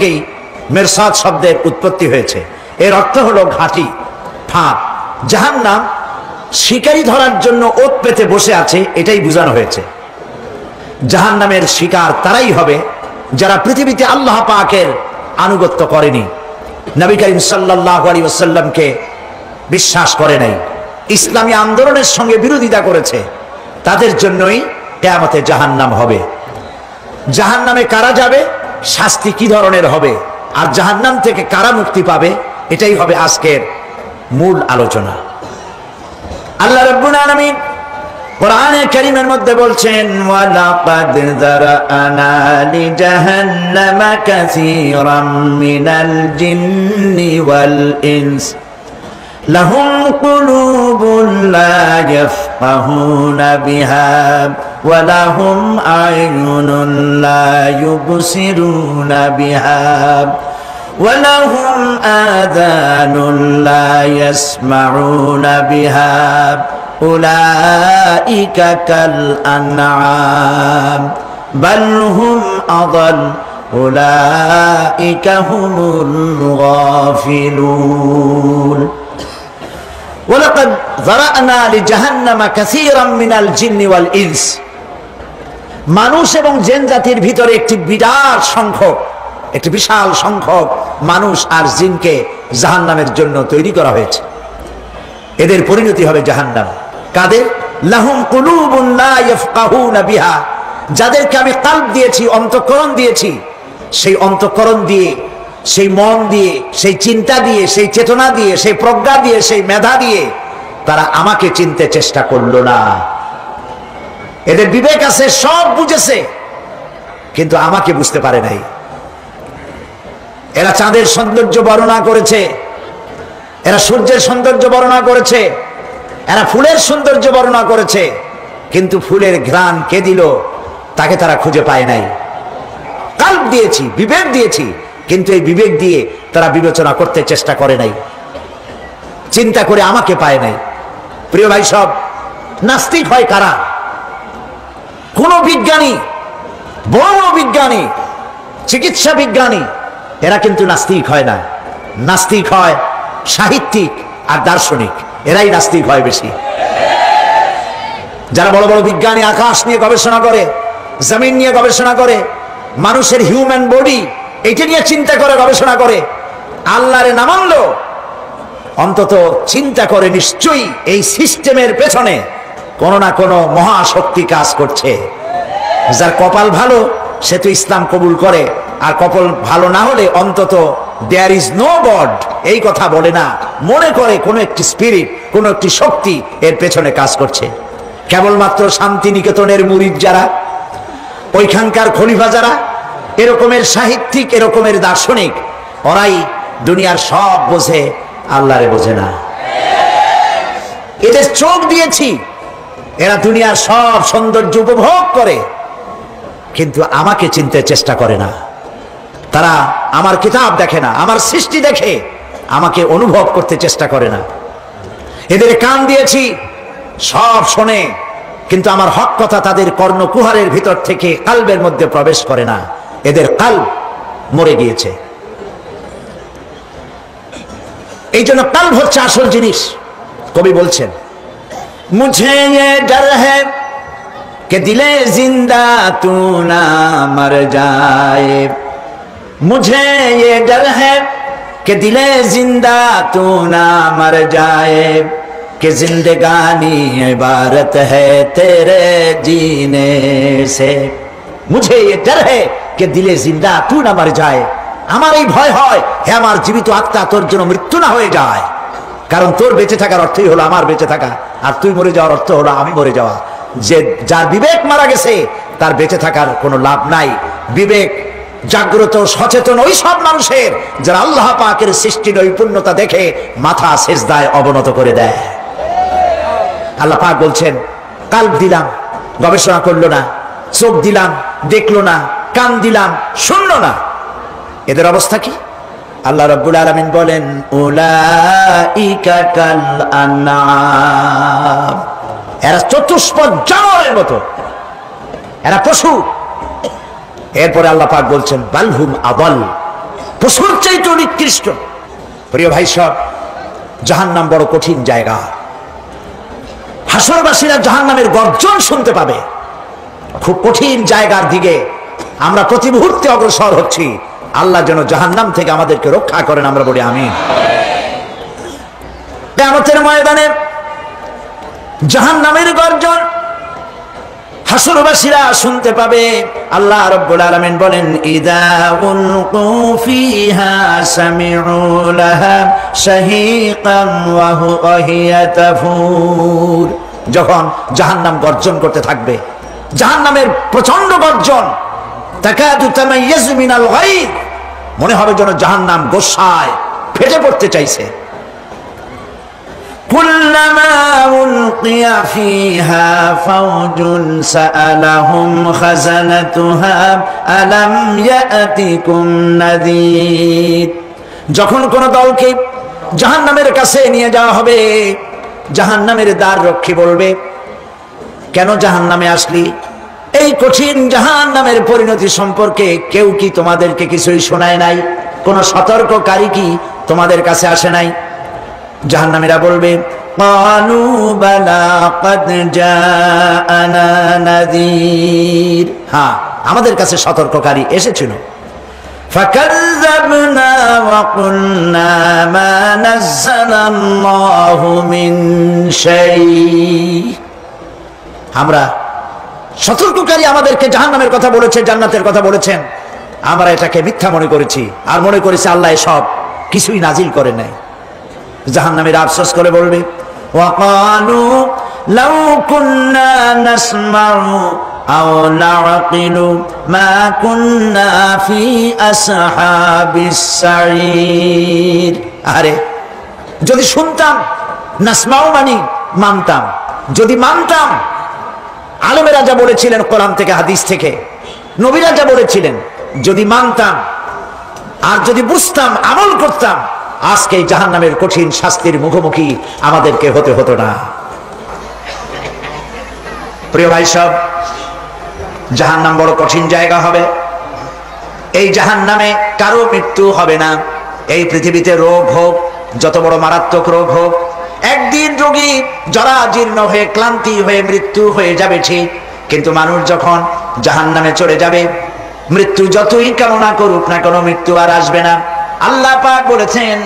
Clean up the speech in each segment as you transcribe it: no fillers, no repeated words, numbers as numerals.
থেকেই মেরসাদ শব্দের উৎপত্তি হয়েছে। এর অর্থ হলো ঘাঁটি, ফাঁদ। জাহান্নাম শিকারী ধরার জন্য ওত পেতে বসে আছে, এটাই বোঝানো হয়েছে। জাহান্নামের শিকার তারাই হবে যারা পৃথিবীতে আল্লাহ পাকের আনুগত্য করেনি, নবী করিম সাল্লাল্লাহু আলাইহি ওয়াসাল্লামকে বিশ্বাস করে নাই, ইসলামী আন্দোলনের সঙ্গে বিরোধিতা করেছে, তাদের জন্যই কিয়ামতে জাহান্নাম হবে। জাহান্নামে কারা যাবে, শাস্তি কি ধরনের হবে, আর জাহান্নাম থেকে কারা মুক্তি পাবে, এটাই হবে আজকের মূল আলোচনা। আল্লাহ রাব্বুল আলামিন কোরআনে কারীমের মধ্যে বলছেন, ওয়ালাকাদ যারানা লিজাহান্নামা কাসীরাম মিনাল জিন্নি ওয়াল ইনস লাহুম কুলুবুন লা ইয়াফকাহুনা বিহা ওয়া লাহুম আ'য়ুনুন লা ইউবসিরুনা বিহা ওয়া লাহুম আযানুন লা ইয়াসমাউনা বিহা উলাইকা কাল আনআম বাল হুম আযাল উলাইকা হুমুল গাফিলুন। ওয়ালাকাদ যারানা লিজাহান্নামা কাসীরাম মিনাল জিন্নি ওয়াল ইনস, মানুষ এবং জিন জাতির ভিতরে একটি বিশাল সংখ্যক মানুষ আর জিনকে জাহান্নামের জন্য তৈরি করা হয়েছে। এদের পরিণতি হবে জাহান্নাম। কাদের? লাহুম কুলুবুন লা ইয়াফকাহুনা বিহা, যাদেরকে আমি কালব দিয়েছি, অন্তঃকরণ দিয়েছি, সেই অন্তঃকরণ দিয়ে, সেই মন দিয়ে, সেই চিন্তা দিয়ে, সেই চেতনা দিয়ে, সেই প্রজ্ঞা দিয়ে, সেই মেধা দিয়ে তারা আমাকে চিনতে চেষ্টা করলো না। এদের বিবেক আছে, সব বুঝেছে, কিন্তু আমাকে বুঝতে পারে নাই। এরা চাঁদের সৌন্দর্য বর্ণনা করেছে, এরা সূর্যের সৌন্দর্য বর্ণনা করেছে, এরা ফুলের সৌন্দর্য বর্ণনা করেছে, কিন্তু ফুলের ঘ্রাণ কে দিল তাকে তারা খুঁজে পায় নাই। কাল্ব দিয়েছি, বিবেক দিয়েছি, কিন্তু এই বিবেক দিয়ে তারা বিবেচনা করতে চেষ্টা করে নাই, চিন্তা করে আমাকে পায় নাই। প্রিয় ভাই, সব নাস্তিক হয় কারা? কোন বিজ্ঞানী, বড় বড় বিজ্ঞানী, চিকিৎসা বিজ্ঞানী, এরা কিন্তু নাস্তিক হয় না। নাস্তিক হয় সাহিত্যিক আর দার্শনিক, এরাই নাস্তিক হয় বেশি। যারা বড় বড় বিজ্ঞানী, আকাশ নিয়ে গবেষণা করে, জমিন নিয়ে গবেষণা করে, মানুষের হিউম্যান বডি এটা নিয়ে চিন্তা করে গবেষণা করে, আল্লাহরে না মানলো অন্তত চিন্তা করে নিশ্চয়ই এই সিস্টেমের পেছনে কোনো না কোনো মহাশক্তি কাজ করছে। যার কপাল ভালো সে তো ইসলাম কবুল করে, আর কপাল ভালো না হলে অন্তত দেয়ার ইজ নো গড এই কথা বলে না, মনে করে কোনো একটি স্পিরিট, কোনো একটি শক্তি এর পেছনে কাজ করছে। কেবলমাত্র শান্তিনিকেতনের মুরিদ যারা, ওইখানকার খলিফা যারা, এরকমের সাহিত্যিক, এরকমের দার্শনিক, ওরাই দুনিয়ার সব বোঝে, আল্লাহরে বোঝে না। এদের চোখ দিয়েছি, এরা দুনিয়ার সব সৌন্দর্য উপভোগ করে, কিন্তু আমাকে চিনতে চেষ্টা করে না। তারা আমার কিতাব দেখে না, আমার সৃষ্টি দেখে, আমাকে অনুভব করতে চেষ্টা করে না। এদের কান দিয়েছি, সব শোনে, কিন্তু আমার হক কথা তাদের কর্ণকুহারের ভিতর থেকে কালবের মধ্যে প্রবেশ করে না। এদের কালব মরে গিয়েছে। এই জন্য কালব হচ্ছে আসল জিনিস। কবি বলছেন, মুঝে ये डर है कि दिले जिंदा तू ना मर जाए, मुझे ये डर है कि दिले जिंदा तू ना मर जाए, कि जिंदगानी इबारत है तेरे जीने से, मुझे ये डर है कि दिले जिंदा तू ना मर जाए। আমার এই ভয় হয়, হে আমার জীবিত আত্মা, তোর জন্য মৃত্যু না হয়ে যায়। কারণ তোর বেঁচে থাকার অর্থই হলো আমার বেঁচে থাকা, আর তুই মরে যাওয়ার অর্থ হলো আমি মরে যাওয়া। যে যার বিবেক মারা গেছে তার বেঁচে থাকার কোনো লাভ নাই। বিবেক জাগ্রত সচেতন ওই সব মানুষের যারা আল্লাহ পাকের সৃষ্টির নৈপুণ্যতা দেখে মাথা সেজদায় অবনত করে দেয়। আল্লাহ পাক বলছেন, কালব দিলাম, গবেষণা করলো না, চোখ দিলাম, দেখলো না, কান দিলাম, শুনলো না। এদের অবস্থা কি? আল্লাহ রাব্বুল আলামিন বলেন, উলাইকা কাল আনআম, এরা চতুষ্পদ জানোয়ারের মতো, এরা পশু। এরপরে আল্লাহ পাক বলছেন, বালহুম আদাল, পশুর চাইতে নিকৃষ্ট। প্রিয় ভাই সব, জাহান্নাম বড় কঠিন জায়গা। হাসরবাসীরা জাহান্নামের গর্জন শুনতে পাবে। খুব কঠিন জায়গার দিকে আমরা প্রতি মুহূর্তে অগ্রসর হচ্ছি। আল্লাহ যেন জাহান্নাম থেকে আমাদেরকে রক্ষা করেন, আমরা বলি আমিন। কিয়ামতের ময়দানে জাহান্নামের গর্জন হাসরবাসীরা শুনতে পাবে। আল্লাহ রাব্বুল আলামিন বলেন, ইযা উলকু ফিহা সামিউ লাহা শাহীকান ওয়া হিয়া তাফুর। যখন জাহান্নাম গর্জন করতে থাকবে, জাহান্নামের প্রচন্ড গর্জন, তাকাদু তামাইয়াজু মিনাল গায়ব, মনে হবে যেন জাহান্নাম গোসায় ফেটে পড়তে চাইছে। কুল্লামা উলকিয়া ফিহা ফাওজুন সাআলাহুম খাজানাতুহা আলাম ইয়াতিকুম নাযীর। যখন কোন দলকে জাহান্নামের কাছে নিয়ে যাওয়া হবে, জাহান্নামের দ্বার রক্ষী বলবে, কেন জাহান্নামে আসলি? এই কঠিন জাহান্নামের পরিণতি সম্পর্কে কেউ কি তোমাদেরকে কিছুই শোনায় নাই? কোন সতর্ককারী কি তোমাদের কাছে আসে নাই? জাহান্নামীরা বলবে, ক্বালু বালা ক্বাদ জাআনা নাযীর, হ্যাঁ আমাদের কাছে সতর্ককারী এসেছিল। ফাকাযযাবনা ওয়া কুলনা মা নাযালাল্লাহু মিন শাই। আমরা সতর্ককারী আমাদেরকে জাহান্নামের কথা বলেছে, জান্নাতের কথা বলেছেন, আমরা এটাকে মিথ্যা মনে করেছি আর মনে করেছি আল্লাহ সব কিছুই নাজিল করে নাই। জাহান্নামীরা আফসোস করে বলবে, ওয়াকালু লাউ কুন্না নাসমাউ আও নাআকিলু মা কুন্না ফি আসহাবিস সাঈর। আরে যদি শুনতাম, নাসমাউ মানে মানতাম, যদি মানতাম আলেমেরা যা বলেছিলেন কোরআন থেকে হাদিস থেকে, নবীরা যা বলেছিলেন, যদি মানতাম আর যদি বুঝতাম, আমল করতাম, আজকে জাহান্নামের কঠিন শাস্তির মুখোমুখি আমাদেরকে হতে হতো না। প্রিয় ভাই সব, জাহান্নাম বড় কঠিন জায়গা হবে। এই জাহান্নামে কারো মৃত্যু হবে না। এই পৃথিবীতে রোগ হোক, যত বড় মারাত্মক রোগ হোক, একদিন রোগী জরাজীর্ণ হয়ে ক্লান্তি হয়ে মৃত্যু হয়ে যাবে ঠিক, কিন্তু মানুষ যখন জাহান্নামে চলে যাবে, মৃত্যু যতই কামনা করুক না কেন, মৃত্যু আর আসবে না। আল্লাহ পাক বলেছেন,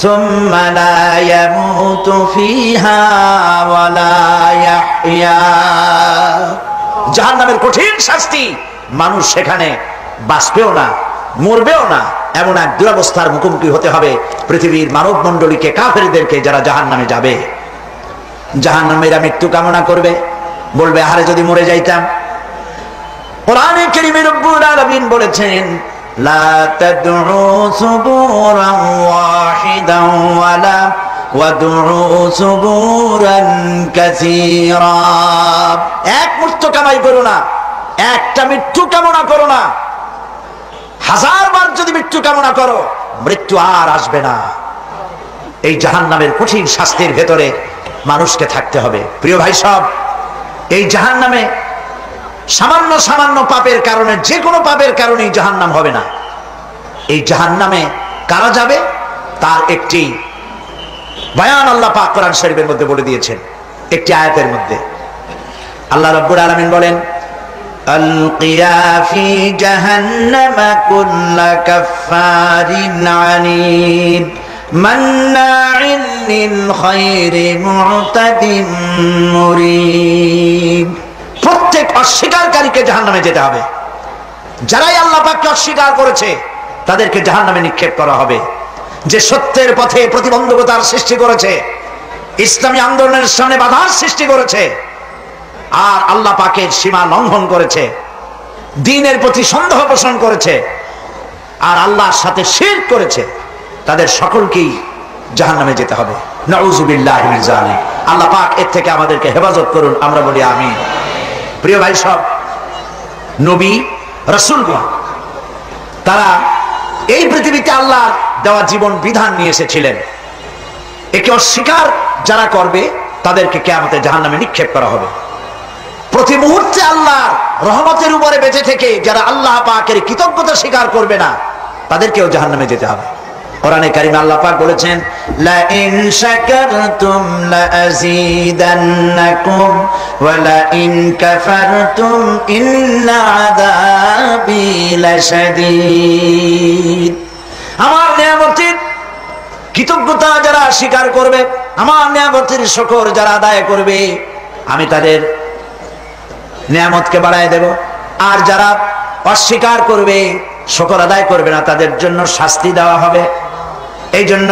সুম্মা লা ইয়ামুতু ফিহা ওয়া লা ইয়াহইয়া। জাহান্নামের কঠিন শাস্তি, মানুষ সেখানে বাঁচবেও না, মরবেও না, এমন এক দুরবস্থার মুখোমুখি হতে হবে পৃথিবীর মানব মণ্ডলীকে, কাফেরদেরকে, যারা জাহান্নামে যাবে। জাহান্নামীরা মৃত্যু কামনা করবে, বলবে, আরে যদি মরে যাইতাম। কোরআনে কারীমে রব্বুল আলামিন বলেছেন, লা তাদউ সুবুরান ওয়াহিদান ওয়ালা ওয়াদউ সুবুরান কাসীরা। এক মৃত্যু কামাই করো না, একটা মৃত্যু কামনা করো না। 1000 বার যদি মৃত্যু কামনা করো, মৃত্যু আর আসবে না। এই জাহান্নামের কঠিন শাস্তির ভেতরে মানুষকে থাকতে হবে। প্রিয় ভাই সব, এই জাহান্নামে সামান্য সামান্য পাপের কারণে, যে কোনো পাপের কারণেই জাহান্নাম হবে না। এই জাহান্নামে কারা যাবে তার একটি বয়ান আল্লাহ পাক কোরআন শরীফের মধ্যে বলে দিয়েছেন। একটি আয়াতের মধ্যে আল্লাহ রাব্বুল আলামিন বলেন, আলকিয়া ফি জাহান্নাম কুল্লা কাফফারিন আনিদ মান্নাইন লিল খায়রি মু'তাদিন মুরিব। প্রত্যেক অস্বীকারীকে জাহান্নামে যেতে হবে। যারাই আল্লাহ পাককে অস্বীকার করেছে তাদেরকে জাহান্নামে নিক্ষেপ করা হবে। যে সত্যের পথে প্রতিবন্ধকতার সৃষ্টি করেছে, ইসলামী আন্দোলনের সামনে বাধার সৃষ্টি করেছে, আর আল্লাহ পাকের সীমা লঙ্ঘন করেছে, দ্বীনের প্রতি সন্দেহ পোষণ করেছে, আর আল্লাহর সাথে শিরক করেছে, তাদের সকলকেই জাহান্নামে যেতে হবে। নাউযুবিল্লাহি মিন যালিক। আল্লাহ পাক এর থেকে আমাদেরকে হেফাজত করুন, আমরা বলি আমিন। প্রিয় ভাই সব, নবী রাসূলগণ তারা এই পৃথিবীতে আল্লাহর দেওয়া জীবন বিধান নিয়ে এসেছিলেন। একে অস্বীকার যারা করবে তাদেরকে কিয়ামতে জাহান্নামে নিক্ষেপ করা হবে। প্রতি মুহূর্তে আল্লাহর রহমতের উপরে বেঁচে থেকে যারা আল্লাহ পাকের কৃতজ্ঞতা স্বীকার করবে না, তাদেরকেও জাহান্নামে যেতে হবে। কোরআনে কারিমে আল্লাহ পাক বলেছেন, লা ইন শাকারতুম লা আযীদান্নাকুম ওয়া লা ইন কাফারতুম ইন্না আযাবি লাশাদীদ। আমার নিয়ামতের কৃতজ্ঞতা যারা স্বীকার করবে, আমার নিয়ামতের শুকর যারা আদায় করবে, আমি তাদের নিয়ামতকে বাড়ায় দেব। আর যারা অস্বীকার করবে, শুকর আদায় করবে না, তাদের জন্য শাস্তি দেওয়া হবে। এই জন্য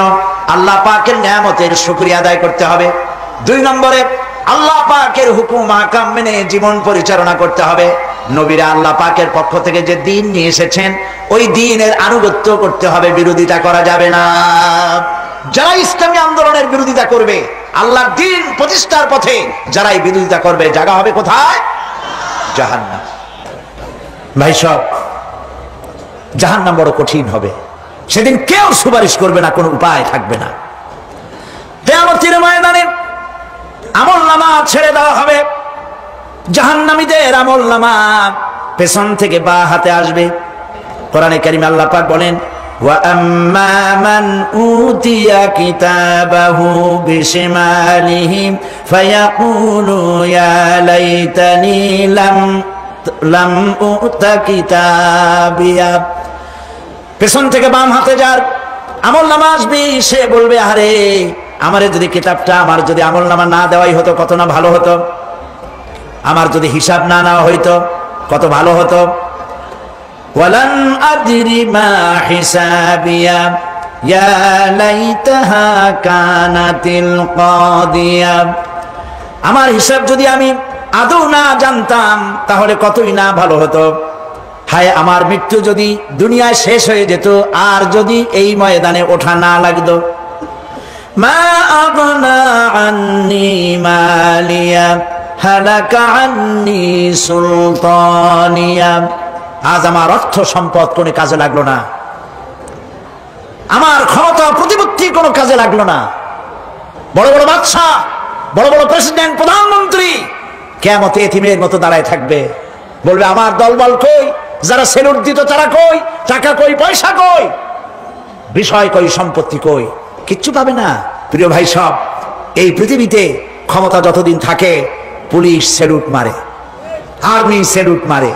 আল্লাহ পাকের নিয়ামতের শুকরিয়া আদায় করতে হবে। 2 নম্বরে আল্লাহ পাকের হুকুম আহকাম মেনে জীবন পরিচালনা করতে হবে। নবীরা আল্লাহ পাকের পক্ষ থেকে যে দ্বীন নিয়ে এসেছেন, ওই দ্বীনের আনুগত্য করতে হবে, বিরোধিতা করা যাবে না। যারা ইসলামী আন্দোলনের বিরোধিতা করবে, আল্লাহর দ্বীন প্রতিষ্ঠার পথে যারাই বিরোধিতা করবে, জায়গা হবে কোথায়? জাহান্নাম। ভাই সব, জাহান্নাম বড় কঠিন হবে। সেদিন কেউ সুপারিশ করবে না, কোনো উপায় থাকবে না। কিয়ামতের ময়দানে আমলনামা ছেড়ে দেওয়া হবে। জাহান্নামীদের আমলনামা পেছন থেকে বা হাতে আসবে। কোরআনে কারিমে আল্লাহ পাক বলেন, ওয়া আম্মা মান উতিয়া কিতাবাহু বিশিমালিহি ফায়াকুলু ইয়া লাইতানি লাম উতা কিতাবিয়া। পেছন থেকে বাম হাতে যার আমলনামা আসবে, সে বলবে, আরে আমারে যদি কিতাবটা, আমার যদি আমলনামা না দেওয়াই হতো কত না ভালো হতো, আমার যদি হিসাব না নেওয়া হইতো কত ভালো হতো। ওয়ালান আদরি মা হিসাবিয়া ইয়া লাইতাহা কানাতিল কাদিয়া। আমার হিসাব যদি আমি আদৌ না জানতাম তাহলে কতই না ভালো হতো। হায় আমার মৃত্যু যদি দুনিয়ায় শেষ হয়ে যেত, আর যদি এই ময়দানে ওঠা না লাগতো। মা আগনা আন্নি মালিয়া হালাকা আন্নি সুলতানিয়া। আজ আমার অর্থ সম্পদ কোনো কাজে লাগলো না, আমার ক্ষমতা প্রতিপত্তি কোনো কাজে লাগলো না। বড় বড় বাদশা, বড় বড় প্রেসিডেন্ট, প্রধানমন্ত্রী কিয়ামতে এতিমের মতো দাঁড়ায় থাকবে, বলবে আমার দলবল কই, যারা সেলুট দিত তারা কই, টাকা কই, পয়সা কই, বিষয় কই, সম্পত্তি কই, কিচ্ছু পাবে না। প্রিয় ভাই সব, এই পৃথিবীতে ক্ষমতা যতদিন থাকে পুলিশ সেলুট মারে, আর্মি সেলুট মারে।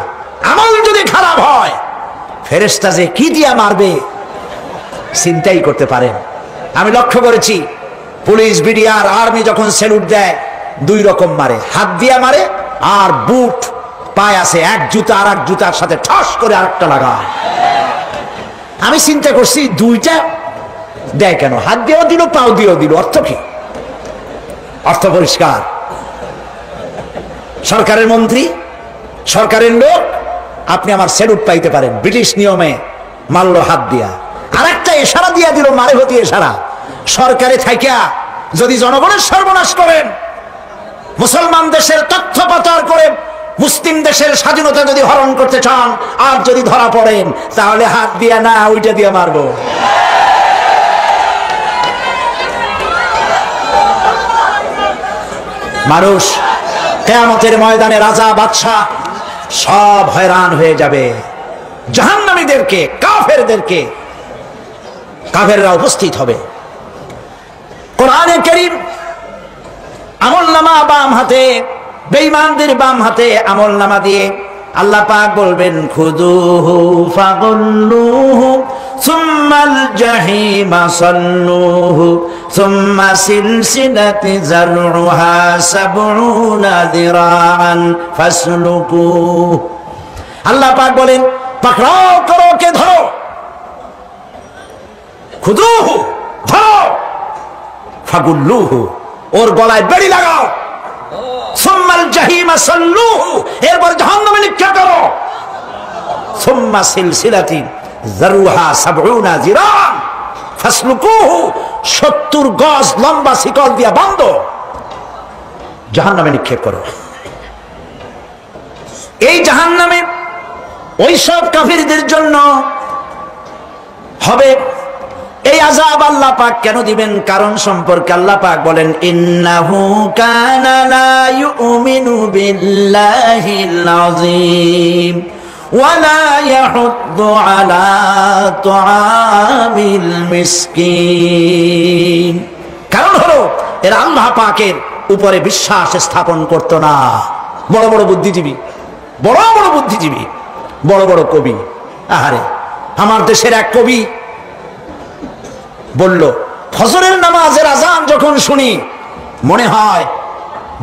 আমল যদি খারাপ হয় ফেরেশতা যে কি দিয়া মারবে চিন্তাই করতে পারেন। আমি লক্ষ্য করেছি, পুলিশ, বিডিআর, আর্মি যখন সেলুট দেয় 2 রকম মারে, হাত দিয়া মারে, আর বুট পায় আছে, এক জুতা আর এক জুতার সাথে ঠস করে আরেকটা লাগায়। আমি চিন্তা করছি 2টা দেয় কেন? হাত দিয়েও দিল, পাও দিয়েও দিল, অর্থ কি? অর্থ পরিষ্কার। সরকারের মন্ত্রী, সরকারের লোক, আপনি আমার সেলুট পাইতে পারেন, ব্রিটিশ নিয়মে মারলো হাত দিয়া, আর একটা ইশারা দিয়া দিল, মারে হতি ইশারা। সরকারে থাইকা যদি জনগণের সর্বনাশ করেন, মুসলমান দেশের তথ্য পাচার করে মুসলিম দেশের স্বাধীনতা যদি হরণ করতে চান, আর যদি ধরা পড়েন, তাহলে হাত দিয়া না, ওইটা দিয়ে মারবো। মানুষ কিয়ামতের ময়দানে রাজা, বাদশাহ সব হয়রান হয়ে যাবে। জাহান্নামীদেরকে, কাফেরদেরকে, কাফেররা উপস্থিত হবে। কোরআনে কারীম আমলনামা বাম হাতে, বেঈমানদের বাম হাতে আমলনামা দিয়ে আল্লাহ পাক বলবেন, খুযুহু ফাগুল্লুহু সুম্মাল জাহিমা সাল্লুহু সুম্মা সিলসিলাতি যারউহা সাবউনা যিরাআন ফাসলুকুহু। আল্লাহ পাক বলেন, পাকড়াও করো, কে ধরো, খুযুহু ধরো, ফাগুল্লুহু ওর গলায় বেড়ি লাগাও, সুম্মাল জাহিমা সাল্লুহু এরপর জাহান্নামে নিক্ষেপ করো, সুম্মা সিলসিলাতি যারউহা সাবউনা যিরাআন ফাসলুকুহু 70 গজ লম্বা শিকল দিয়া বাঁধো, জাহান্নামে নিক্ষেপ করো। এই জাহান্নামে ওই সব কাফিরদের জন্য হবে এই আযাব। আল্লাহ পাক কেন দিবেন কারণ সম্পর্কে আল্লাহ পাক বলেন, ইন্নাহু কানা লা ইউমিনু বিল্লাহিল আযীম ওয়ালা ইয়াহুদ্দু আলা তুআমিল মিসকিন। কারণ হলো এরা আল্লাহ পাকের উপরে বিশ্বাস স্থাপন করত না। বড় বড় বুদ্ধিজীবী, বড় বড় বুদ্ধিজীবী, বড় বড় কবি। আহারে, আমার দেশের এক কবি বলল, ফজরের নামাজের আজান যখন শুনি মনে হয়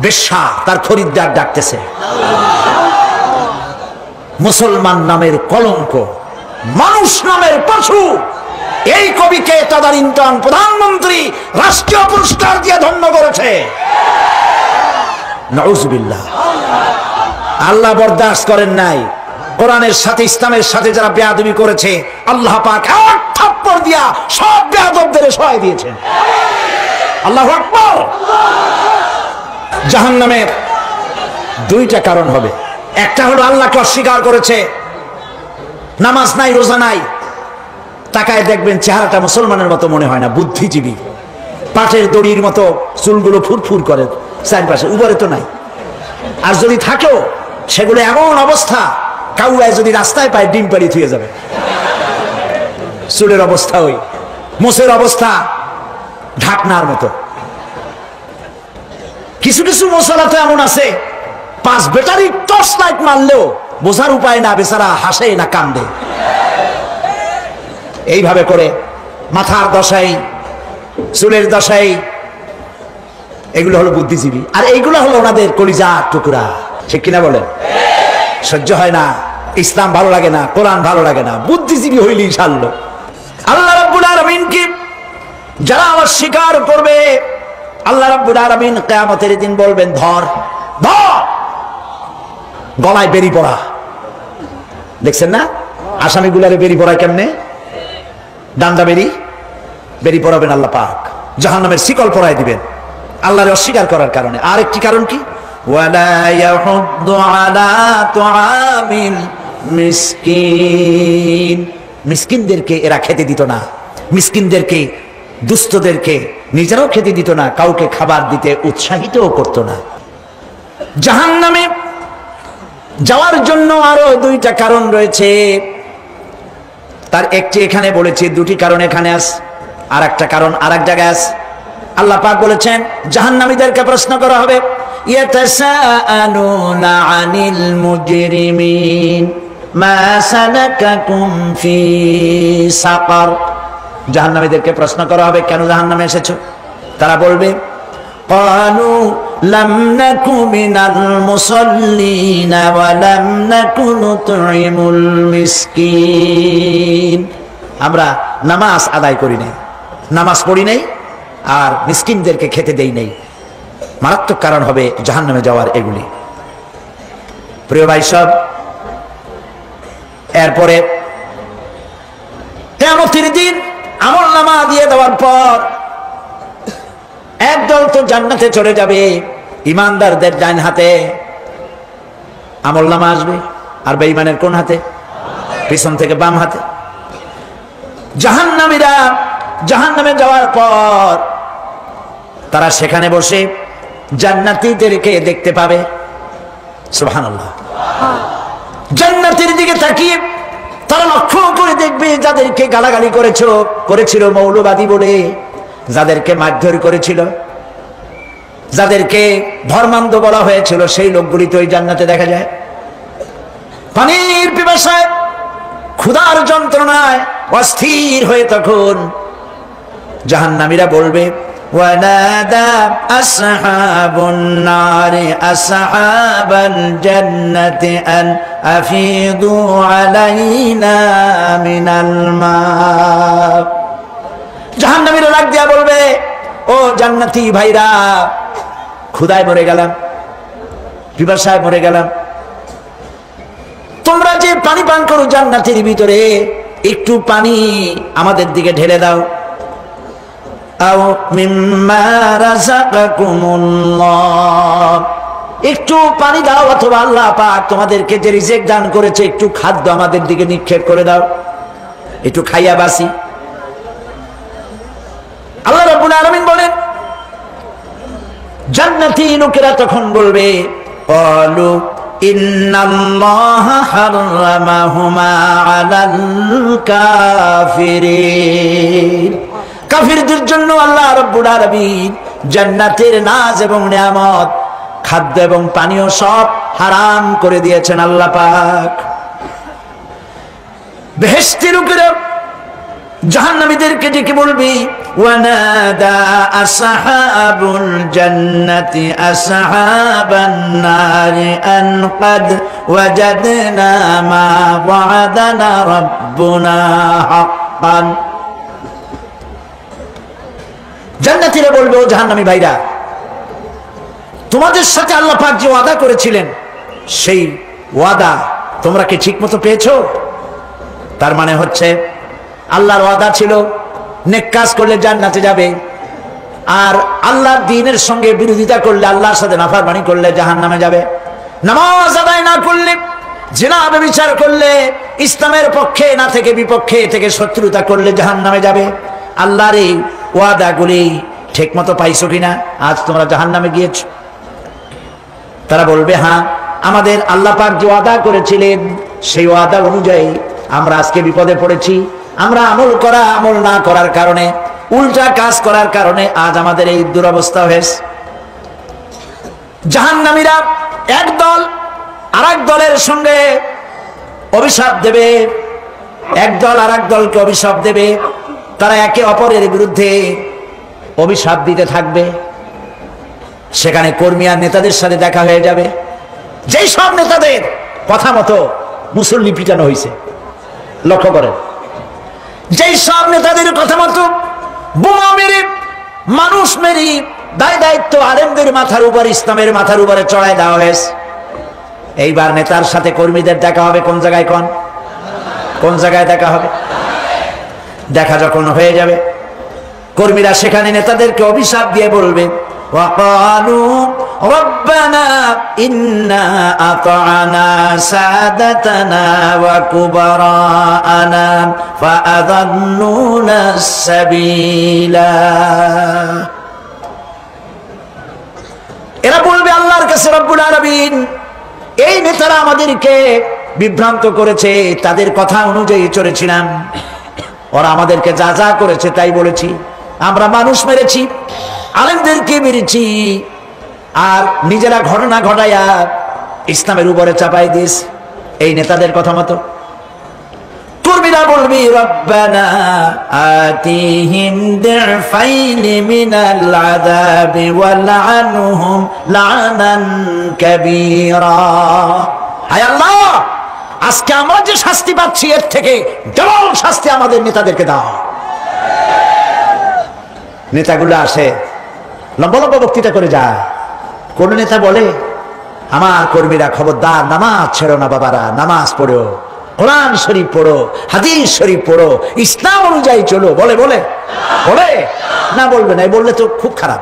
বেশ্যা তার খরিদ্দার ডাকতেছে। মুসলমান নামের কলঙ্ক, মানুষ নামের পশু। এই কবিকে তদানীন্তন প্রধানমন্ত্রী রাষ্ট্রীয় পুরস্কার দিয়ে ধন্য করেছে। নাউজুবিল্লাহ। আল্লাহ বরদাস্ত করেন নাই। কোরআনের সাথে ইসলামের সাথে যারা বেয়াদবি করেছে, আল্লাহ পাক এক থাপ্পড় দিয়া সব বেয়াদবদের সহায় দিয়েছেন। আল্লাহু আকবার। জাহান্নামের দুইটা কারণ হবে। একটা হলো আল্লাহকে অস্বীকার করেছে, নামাজ নাই, রোজা নাই, তাকায় দেখবেন চেহারাটা মুসলমানের মতো মনে হয় না, বুদ্ধিজীবী, পাটের দড়ির মতো চুলগুলো ফুরফুর করে চারপাশে, উপরে তো নাই। আর যদি থাকেও সেগুলো এমন অবস্থা, কাউয়ায় যদি রাস্তায় পায় ডিম পাড়ি থুয়ে যাবে। চুলের অবস্থা ওই, মোষের অবস্থা ঢাকনার মতো। কিছু কিছু মশলা তো এমন আছে, 5 ব্যাটারি টর্চ লাইট মারলেও বোঝার উপায় না, বেচারা হাসে না কান্দে। এইভাবে করে মাথার দশাই, চুলের দশাই, এগুলো হলো বুদ্ধিজীবী। আর এইগুলো হলো ওনাদের কলিজার টুকরা। ঠিক কিনা বলেন? সহ্য হয় না, ইসলাম ভালো লাগে না, কোরআন ভালো লাগে না, বুদ্ধিজীবী হইলেই ছাড়লো। আল্লাহ রাব্বুল আলামিনকে যারা অস্বীকার করবে, আল্লাহ রাব্বুল আলামিন কিয়ামতের দিন বলবেন, ধর ধর, গলায় বেরি পড়া। দেখছেন না আসামিগুলারে বেরি পড়ায় কেমনে? ডান্ডা বেরি, বেরি পড়াবেন আল্লাহ পাক, জাহান্নামের শিকল পরায় দিবেন আল্লাহরে অস্বীকার করার কারণে। আর একটি কারণ কি? ওয়ালা ইয়াহুদ্দু আলা তুআমিল মিসকিন। মিসকিনদেরকে এরা খেতে দিত না, মিসকিনদেরকে, দুস্থদেরকে নিজেরাও খেতে দিত না, কাউকে খাবার দিতে উৎসাহিতও করত না। জাহান্নামে যাওয়ার জন্য আরো দুইটা কারণ রয়েছে। তার একটি এখানে বলেছে, দুটি কারণ এখানে আছে, আর একটা কারণ আর এক জায়গায় আছে। আল্লাহ পাক বলেছেন জাহান্নামীদেরকে প্রশ্ন করা হবে, ইয়াতাসাআলুনা আনিল মুজরিমিন মা সালাকাকুম ফি সাকার। জাহান্নামীদেরকে প্রশ্ন করা হবে, কেন জাহান্নামে এসেছো? তারা বলবে, ক্বালু লাম নাকু মিনাল মুসাল্লিনা ওয়া লাম নাকু নুতঈমুল মিসকিন। আমরা নামাজ আদায় করি নাই, নামাজ পড়ি নাই, আর মিসকিনদেরকে খেতে দেই নাই। মারাত্মক কারণ হবে জাহান্নামে যাওয়ার এগুলি। প্রিয় ভাই সব, এরপরে কিয়ামতের দিন আমলনামা দিয়ে দেওয়ার পর একদল তো জান্নাতে চলে যাবে, ইমানদারদের ডান হাতে আমলনামা আসবে, আর বেঈমানের কোন হাতে? পিছন থেকে বাম হাতে। জাহান্নামীরা জাহান্নামে যাওয়ার পর তারা সেখানে বসে জান্নাতীদেরকে দেখতে পাবে। সুবহানাল্লাহ। জান্নাতের দিকে তাকিয়ে তারা লক্ষ্য করে দেখবে যাদেরকে গালাগালি করেছিল মৌলবাদী বলে, যাদেরকে মারধর করেছিল, যাদেরকে ধর্মান্ধ বলা হয়েছিল, সেই লোকগুলি তো ওই জান্নাতে দেখা যায়। পানির পিপাসায়, ক্ষুধার যন্ত্রণায় অস্থির হয়ে তখন জাহান্নামীরা বলবে, ওয়ানাদা আসহাবুন নারি আসহাবাল জান্নাতি আন আফিদু আলাইনা মিনাল মা। জাহান্নামীরা ডাক দিয়া বলবে, ও জান্নাতি ভাইরা, ক্ষুধায় মরে গেলাম, পিপাসায় মরে গেলাম, তোমরা যে পানি পান করো জান্নাতের ভিতরে, একটু পানি আমাদের দিকে ঢেলে দাও। আও মিম্মা রাযাকাকুমুল্লাহ, একটু পানি দাও, অথবা আল্লাহ পাক তোমাদেরকে যে রিজিক দান করেছে একটু খাদ্য আমাদের দিকে নিক্ষেপ করে দাও, একটু খাইয়া বাসি। আল্লাহ রাব্বুল আলামিন বলেন, জান্নাতি লোকেরা তখন বলবে, ক্বালু ইন্নাল্লাহা হারামাহুমা আলাল কাফিরিন। কাফিরদের জন্য আল্লাহ রাব্বুল আলামিন জান্নাতের নাজ এবং নিয়ামত, খাদ্য এবং পানীয় সব হারাম করে দিয়েছেন আল্লাহ পাক। বেহেশতের উপরে জাহান্নামীদেরকে ডেকে বলবি, ওয়ানাদা আসহাবুল জান্নাতি আসহাবান নারি আন ক্বাদ ওয়াজাদনা মা ওয়া'দানা রাব্বুনা হাক্কান। জান্নাতীরা বলবে, ও জাহান্নামী ভাইরা, তোমাদের সাথে আল্লাহ পাক যে ওয়াদা করেছিলেন সেই ওয়াদা তোমরা কি ঠিকমতো পেয়েছো? তার মানে হচ্ছে আল্লাহর ওয়াদা ছিল নেক কাজ করলে জান্নাতে যাবে, আর আল্লাহর দ্বীনের সঙ্গে বিরোধিতা করলে, আল্লাহর সাথে নাফরমানি করলে জাহান্নামে যাবে। নামাজ আদায় না করলে, জিনা ব্যভিচার করলে, ইসলামের পক্ষে না থেকে বিপক্ষে থেকে শত্রুতা করলে জাহান্নামে যাবে। আল্লাহর এই ওয়াদাগুলি ঠিকমতো পাইছো কিনা? আজ তোমরা জাহান্নামে গিয়েছো। তারা বলবে, হ্যাঁ, আমাদের আল্লাহ পাক যে ওয়াদা করেছিলেন সেই ওয়াদা অনুযায়ী আমরা আজকে বিপদে পড়েছি। আমরা আমল না করার কারণে, উল্টা কাজ করার কারণে আজ আমাদের এই দুরবস্থা হয়েছে। জাহান্নামীরা এক দল আরেক দলের সঙ্গে অভিশাপ দেবে, এক দল আরেক দলকে অভিশাপ দেবে। তারা একে অপরের বিরুদ্ধে অভিশাপ দিতে থাকবে। সেখানে কর্মী আর নেতাদের সাথে দেখা হয়ে যাবে। যেই সব নেতাদের কথা মতো মুসল্লি পিটানো হয়েছে, লক্ষ্য করেন, যেই সব নেতাদের কথা মতো বোমা মেরে, মানুষ মেরে দায় দায়িত্ব আলেমদের মাথার উপর, ইসলামের মাথার উপরে চড়ায় দেওয়া হয়েছে। এইবার নেতার সাথে কর্মীদের দেখা হবে কোন জায়গায়? কোন জায়গায় দেখা হবে? দেখা যখন হয়ে যাবে, কর্মীরা সেখানে নেতাদেরকে অভিশাপ দিয়ে বলবে, وقالوا ربنا إنا أطعنا سادتنا وكبراءنا فأضلونا السبيلا। এরা বলবে আল্লাহর কাছে, রব্বুল আলামিন, এই নেতারা আমাদেরকে বিভ্রান্ত করেছে, তাদের কথা অনুযায়ী চলেছিলাম, ওরা আমাদেরকে যা যা করেছে তাই বলেছি। আমরা মানুষ মেরেছি, আলেমদেরকে মেরেছি, আর নিজেরা ঘটনা ঘটাইয়া ইসলামের উপরে চাপাই দিস এই নেতাদের কথা মতো। কর্মীরা বলবি, রব্বানা আতিহিম দিফাইনি মিনাল আযাবি ওয়ালআনহুম লা'নান কাবীরা। হায় আল্লাহ, আজকে আমরা যে শাস্তি পাচ্ছি এর থেকে ডবল শাস্তি আমাদের নেতাদেরকে দাও। নেতাগুলো আসে, লম্বা লম্বা বক্তৃতা করে যায়। কোন নেতা বলে, আমার কর্মীরা খবরদার, নামাজ ছেড়ো না বাবারা, নামাজ পড়ো, কোরআন শরীফ পড়ো, হাদিস শরীফ পড়ো, ইসলাম অনুযায়ী চলো। বলে বলে বলে না, বলবে না। বললে তো খুব খারাপ,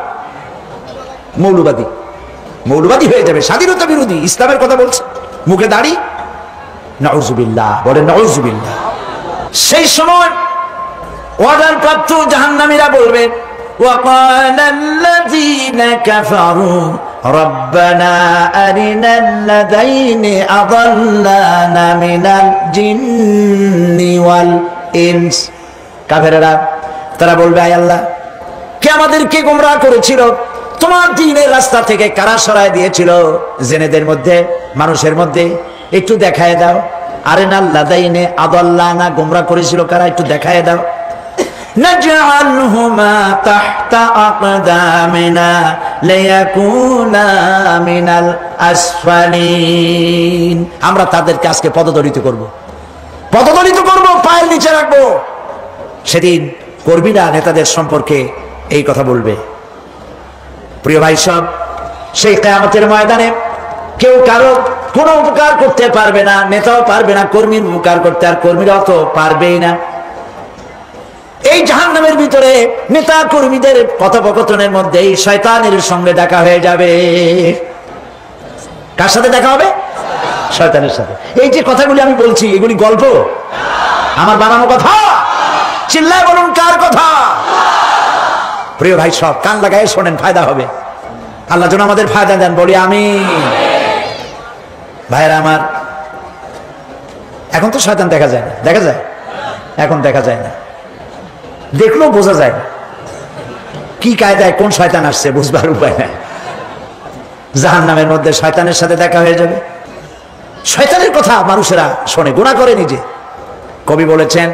মৌলবাদী হয়ে যাবে, স্বাধীনতা বিরোধী, ইসলামের কথা বলছে, মুখে দাড়ি। নাউজুবিল্লাহ, বলে নাউজুবিল্লাহ। সেই সময় ওয়াদার প্রাপ্ত জাহান্নামীরা বলবে, وقال الذين كفروا ربنا أرنا الذين أضلانا من الجن والإنس। কাফেররা তারা বলবে, আয় আল্লাহ, কে আমাদেরকে গোমরাহ করেছিল, তোমার দ্বীনের রাস্তা থেকে কারা সরায় দিয়েছিল, জেনেদের মধ্যে, মানুষের মধ্যে একটু দেখায় দাও। আরিনা আল্লাযীনা আদাল্লানা, গোমরাহ করেছিল কারা, একটু দেখায় দাও। نجعلهما تحت أقدامنا ليكونا من الأسفلين। আমরা তাদেরকে আজকে পদদলিত করব, পায়ের নিচে রাখবো। সেদিন কর্মীরা নেতাদের সম্পর্কে এই কথা বলবে। প্রিয় ভাই সব, সেই কিয়ামতের ময়দানে কেউ কারো কোনো উপকার করতে পারবে না, নেতাও পারবে না কর্মীর উপকার করতে, আর কর্মীরাও তো পারবেই না। এই জাহান্নামের ভিতরে নেতা কর্মীদের কথোপকথনের মধ্যে এই শয়তানের সঙ্গে দেখা হয়ে যাবে। কার সাথে দেখা হবে? শয়তানের সাথে। এই যে কথাগুলি আমি বলছি, এগুলি গল্প, আমার বানানো কথা? চিল্লায় বলুন, কার কথা? প্রিয় ভাই সব, কান লাগায় শোনেন, ফায়দা হবে। আল্লাহ যেন আমাদের ফায়দা দেন, বলি আমিন। ভাইরা আমার, এখন তো শয়তান দেখা যায় না, দেখা যায়? এখন দেখা যায় না, দেখলেও বোঝা যায় না কি কায়দায় কোন শয়তান আসছে, বুঝবার উপায় নাই। জাহান্নামের মধ্যে শয়তানের সাথে দেখা হয়ে যাবে। শয়তানের কথা মানুষেরা শোনে, গুনাহ করে নিজে। কবি বলেছেন,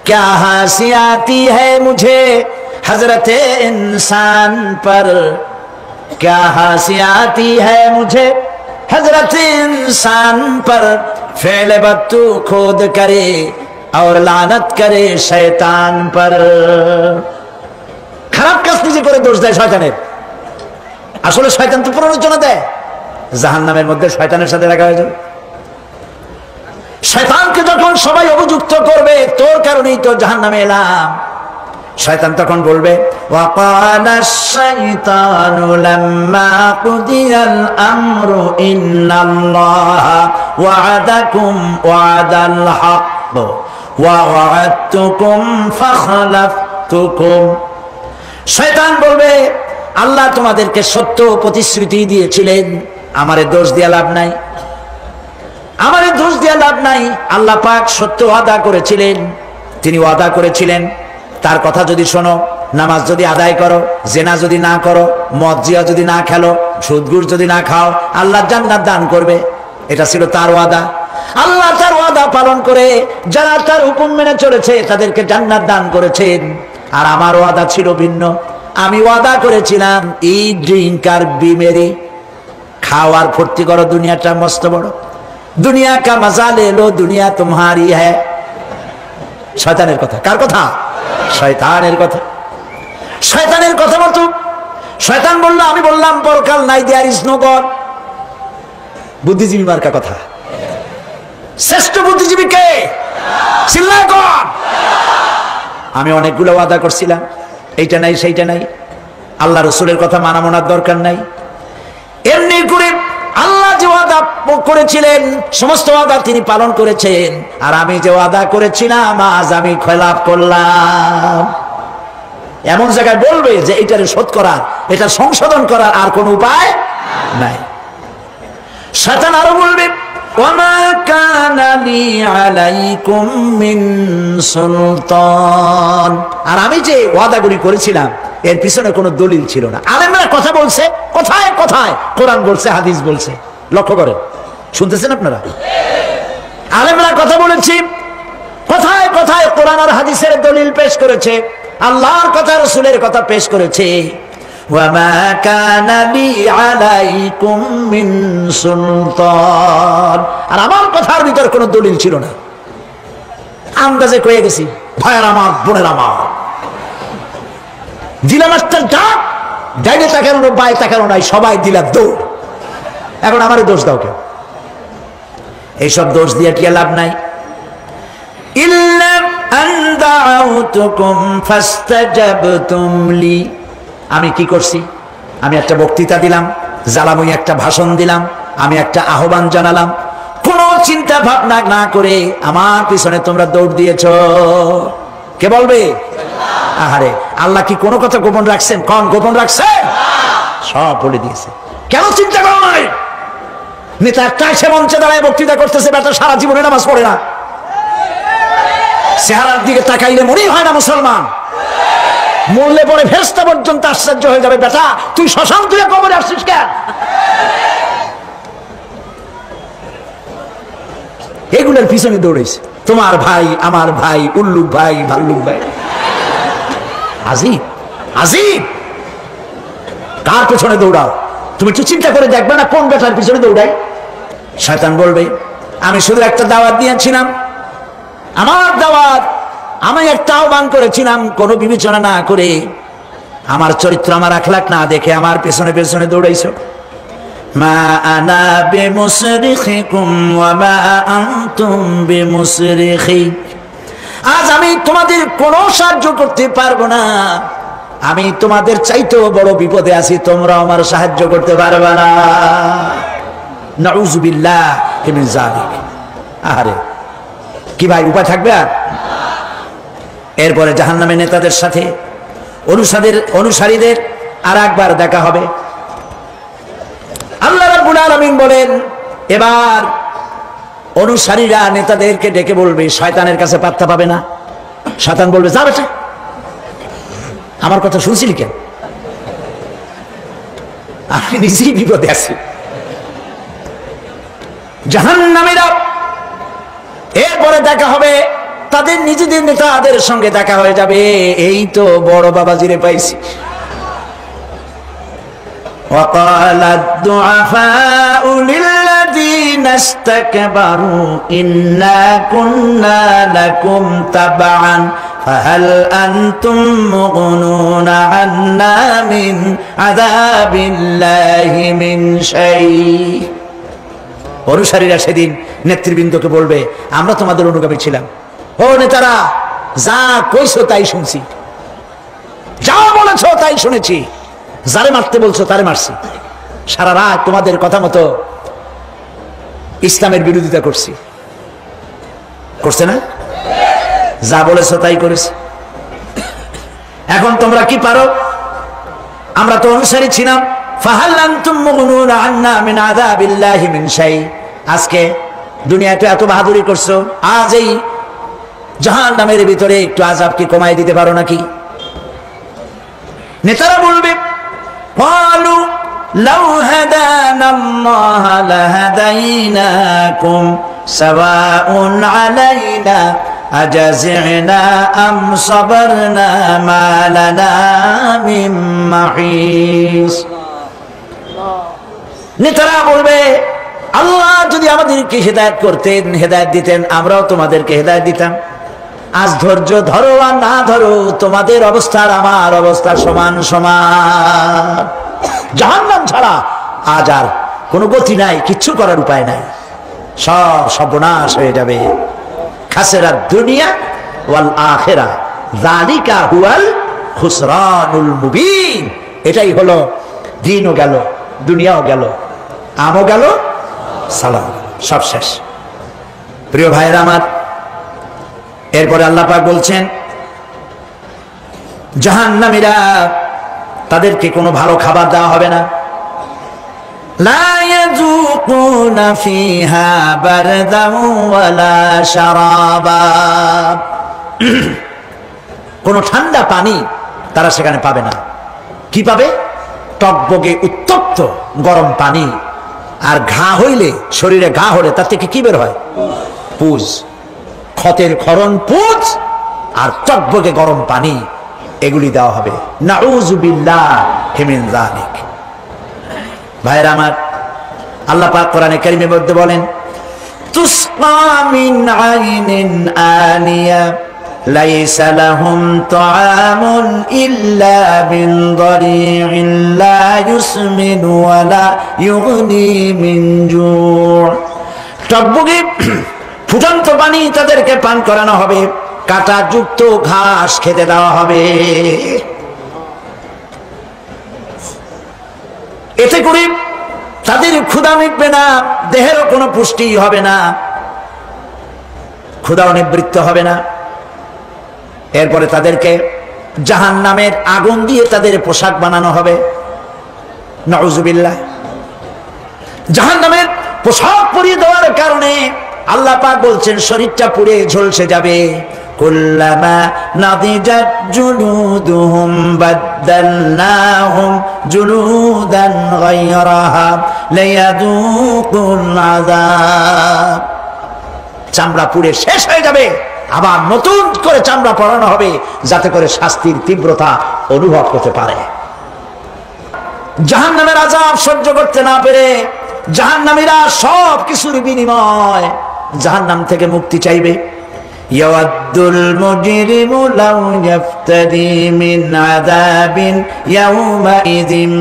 क्या हंसी आती है मुझे हजरत इंसान पर, क्या हंसी आती है मुझे हजरत इंसान पर, फेल बत्तू खुद करे और लानत करे शैतान पर। খারাপ কাজ নিজে করে দোষ দেয় শয়তানের। আসলে শয়তান তো প্ররোচনা দেয়। জাহান্নামের মধ্যে শয়তানের সাথে দেখা হয়ে যাবে। শয়তানকে যখন সবাই অভিযুক্ত করবে, তোর কারণেই তো জাহান্নামে এলাম, শয়তান তখন বলবে, ওয়াকালাশ শাইতানু লাম্মা কুদিয়াল আমরু ইন্নাল্লাহা ওয়া'আদাকুম ওয়া'দাল হক ওয়া ওয়া'আদতুকুম ফাখলাফতুকুম। শয়তান বলবে, আল্লাহ তোমাদেরকে সত্য প্রতিশ্রুতি দিয়েছিলেন, আমারে দোষ দিয়ে লাভ নাই, আমারে দোষ দিয়ে লাভ নাই। আল্লাহ পাক সত্য ওয়াদা করেছিলেন, তিনি ওয়াদা করেছিলেন তার কথা যদি শোনো, নামাজ যদি আদায় করো, জেনা যদি না করো, মদ জিয়া যদি না খেলো, সুদঘুষ যদি না খাও, আল্লাহ জান্নাত দান করবে। এটা ছিল তার ওয়াদা। আল্লাহ তার ওয়াদা পালন করে যারা তার হুকুম মেনে চলেছে তাদেরকে জান্নাত দান করেছেন। আর আমার ওয়াদা ছিল ভিন্ন। আমি ওয়াদা করেছিলাম, ই ড্রিঙ্ক আর বি মেরি, খাও আর ফুর্তি করো, দুনিয়াটা মস্ত বড়, দুনিয়া কা মজা লে লো, দুনিয়া তোমারি হ্যায়। শয়তানের কথা। কার কথা? শয়তানের কথা। শয়তানের কথা মতো শয়তান বলল, আমি বললাম পরকাল নাই, দেয়ার ইজ নো গড। বুদ্ধিজীবী মার্কা কথা। শ্রেষ্ঠ বুদ্ধিজীবী কে? চিল্লায় কোন? আমি অনেকগুলো ওয়াদা করছিলাম, এইটা নাই সেইটা নাই, আল্লাহ রসুলের কথা মানা মনার দরকার নাই। এমনি করে আল্লাহ যে ওয়াদা করেছিলেন সমস্ত ওয়াদা তিনি পালন করেছেন, আর আমি যে ওয়াদা করেছিলাম আজ আমি খেলাপ করলাম। এমন জায়গায় বলবে যে এটারে শোধ করার, এটা সংশোধন করার আর কোন উপায় নাই। শয়তান আরো বলবে, ওয়ামা কানা লি আলাইকুম মিন সুলতান, আর আমি যে ওয়াদাগুলি করেছিলাম এর পিছনে কোনো দলিল ছিল না। আলেমরা কথা বলছে, কথায় কথায় কোরআন বলছে, হাদিস বলছে। লক্ষ্য করেন, শুনতেছেন আপনারা? আলেমরা কথা বলেছি, কথায় কথায় কোরআন আর হাদিসের দলিল পেশ করেছে, আল্লাহর কথা রাসূলের কথা পেশ করেছে। ওয়ামা কানা লি আলাইকুম মিন সুলতান, আর আমার কথার ভিতর কোনো দলিল ছিল না। আন্দাজে কয়ে গেছি, ভাইয়ের আমার, বোনের আমার, দিলাম একটা ডাক, ডাইনে তাকানো বাই তাকানো নাই, সবাই দিলাম দৌড়। এখন আমারে দোষ দাও কেউ? এইসব দোষ দিয়ে কি লাভ নাই। ইল্লা আন দাউতুকুম ফাস্তাজাবতুম লি, আমি কি করছি? আমি একটা বক্তৃতা দিলাম, জ্বালাময়ী একটা ভাষণ দিলাম, আমি একটা আহ্বান জানালাম, কোনো চিন্তা ভাবনা না করে আমার পিছনে তোমরা দৌড় দিয়েছো। কে বলবে? আহারে, আল্লাহ কি কোনো কথা গোপন রাখছেন? কোন গোপন রাখছে? সব বলে দিয়েছে। কেন চিন্তা করো নাই? নেতা একটা এসে মঞ্চে দাঁড়ায় বক্তৃতা করতেছে, বেটা সারা জীবনে নামাজ পড়ে না, চেহারার দিকে তাকাইলে মনেই হয় না মুসলমান, মরলে পরে ফেরেশতা পর্যন্ত আশ্চর্য হয়ে যাবে, বেটা তুই শ্মশান তুই কবরে আসছিস কেন? এগুলোর পিছনে দৌড়েছে তোমার ভাই, আমার ভাই, উল্লুক ভাই, ভাল্লুক ভাই। আজিব আজিব, কার পেছনে দৌড়াও? তুমি একটু চিন্তা করে দেখবে না কোন বেটার পিছনে দৌড়াই? শয়তান বলবে, আমি শুধু একটা দাওয়াত দিয়েছিলাম, আমার দাওয়াত, আমি একটা আহ্বান করেছিলাম, কোনো বিবেচনা না করে, আমার চরিত্র, আমার আখলাক না দেখে আমার পেছনে পেছনে দৌড়াইছো। মা আনা বিমুসরিখিকুম ওয়া মা আনতুম বিমুসরিখি, আজ আমি তোমাদের কোনো সাহায্য করতে পারবো না, আমি তোমাদের চাইতেও বড় বিপদে আছি, তোমরা আমার সাহায্য করতে পারবে না। নাউযু বিল্লাহি মিন যালিক। আরে কি ভাই, উপায় থাকবে? আর এরপরে জাহান্নামের নেতাদের সাথে অনুসারীদের আর একবার দেখা হবে। আল্লাহ রাব্বুল আলামিন বলেন, এবার অনুসারীরা নেতাদেরকে ডেকে বলবে, শয়তানের কাছে পাত্তা পাবে না। শয়তান বলবে, যা বেটা, আমার কথা শুনছিলি কেন? আমি নিজেই বিপদে আছি। জাহান্নামীরা এরপরে দেখা হবে, তাদের নিজেদের নেতাদের সঙ্গে দেখা হয়ে যাবে, এই তো বড় বাবাজিরে পাইছি। وقال الضعفاء للذين استكبروا إنا كنا لكم تبعا فهل أنتم مغنون عنا من عذاب الله من شيء। অনুসারীরা সেদিন নেতৃবৃন্দকে বলবে, আমরা তোমাদের অনুগামী ছিলাম। ও নেতারা, যা কইছো তাই শুনছি, যা বলেছো তাই শুনেছি, যারে মারতে বলছো তারে মারছি, সারা রাত তোমাদের কথা মতো ইসলামের বিরোধিতা করছি। করছে না? যা বলেছো তাই করেছি। এখন তোমরা কি পারো? আমরা তো অনুসারী ছিলাম। ফাহাল আনতুম মুগনুনা আন্না মিন আযাবিল্লাহি মিন শাই। আজকে দুনিয়াতে এত বাহাদুরি করছো, আজ এই জাহান্নামের ভিতরে একটু আযাব কি কমাই দিতে পারো নাকি? নেতারা বলবে, قالوا لو هدانا الله لهديناكم سواء علينا أجزعنا أم صبرنا ما لنا من محيص। নেতারা বলবে, আল্লাহ যদি আমাদেরকে হেদায়েত করতেন, হেদায়েত দিতেন, আমরাও তোমাদেরকে হেদায়েত দিতাম। আজ ধৈর্য ধরো আর না ধরো, তোমাদের অবস্থার আমার অবস্থা সমান সমান। জাহান্নাম ছাড়া আজ আর কোনো গতি নাই, কিচ্ছু করার উপায় নাই, সব সর্বনাশ হয়ে যাবে। খাসিরাত দুনিয়া ওয়াল আখিরা যালিকা হুয়াল খুসরানুল মুবিন। এটাই হলো, দিনও গেল, দুনিয়াও গেল, আমও গেল, সালাম, সব শেষ। প্রিয় ভাইরা আমার, এরপরে আল্লাহ পাক বলছেন, জাহান্নামীরা, তাদেরকে কোনো ভালো খাবার দেওয়া হবে না। লা ইয়াযুকুনা ফিহা বারদান ওয়ালা শারাবা। কোনো ঠান্ডা পানি তারা সেখানে পাবে না। কি পাবে? টকবগে উত্তপ্ত গরম পানি। আর ঘা হইলে, শরীরে ঘা হলে তার থেকে কি বের হয়? পুজ, ক্ষতের ক্ষরণ পুজ আর টকবগে গরম পানি, এগুলি দেওয়া হবে। নাউযু বিল্লাহি মিন যালিক। ভাইরা আমার, আল্লাহ পাক কোরআনে কারীমের মধ্যে বলেন, তুসকা মিন আইনিন আনিয়া লাইসা লাহুম তুআমুন ইল্লা মিন দারি'in লা ইউসমিনু ওয়া লা ইউগনি মিন জু'। টকবগে ফুটন্ত পানি তাদেরকে পান করানো হবে, কাঁটা যুক্ত ঘাস খেতে দেওয়া হবে। এতে করে তাদের ক্ষুধা মিটবে না, দেহেরও কোনো পুষ্টি হবে না, ক্ষুধাও নিবৃত্ত হবে না। এরপরে তাদেরকে জাহান্নামের আগুন দিয়ে তাদের পোশাক বানানো হবে। নাউযুবিল্লাহ। জাহান্নামের পোশাক পরিয়ে দেওয়ার কারণে আল্লাহ পাক বলছেন, শরীরটা পুড়ে ঝলসে যাবে। কুল্লামা নাদিজাত জুলুদুহুম বাদদালনাহুম জুলুদান গায়রাহা লিয়াযুকুল আযাব। চামড়া পুড়ে শেষ হয়ে যাবে, আবার নতুন করে চামড়া পরানো হবে, যাতে করে শাস্তির তীব্রতা অনুভব করতে পারে। জাহান্নামের আযাব সহ্য করতে না পেরে জাহান্নামীরা সব কিছুর বিনিময় জাহান্নাম থেকে মুক্তি চাইবে। ইয়াওয়াদ্দুল মুজরিমু লাউ ইয়াফতাদি মিন আযাবিন ইয়াওমাইযিন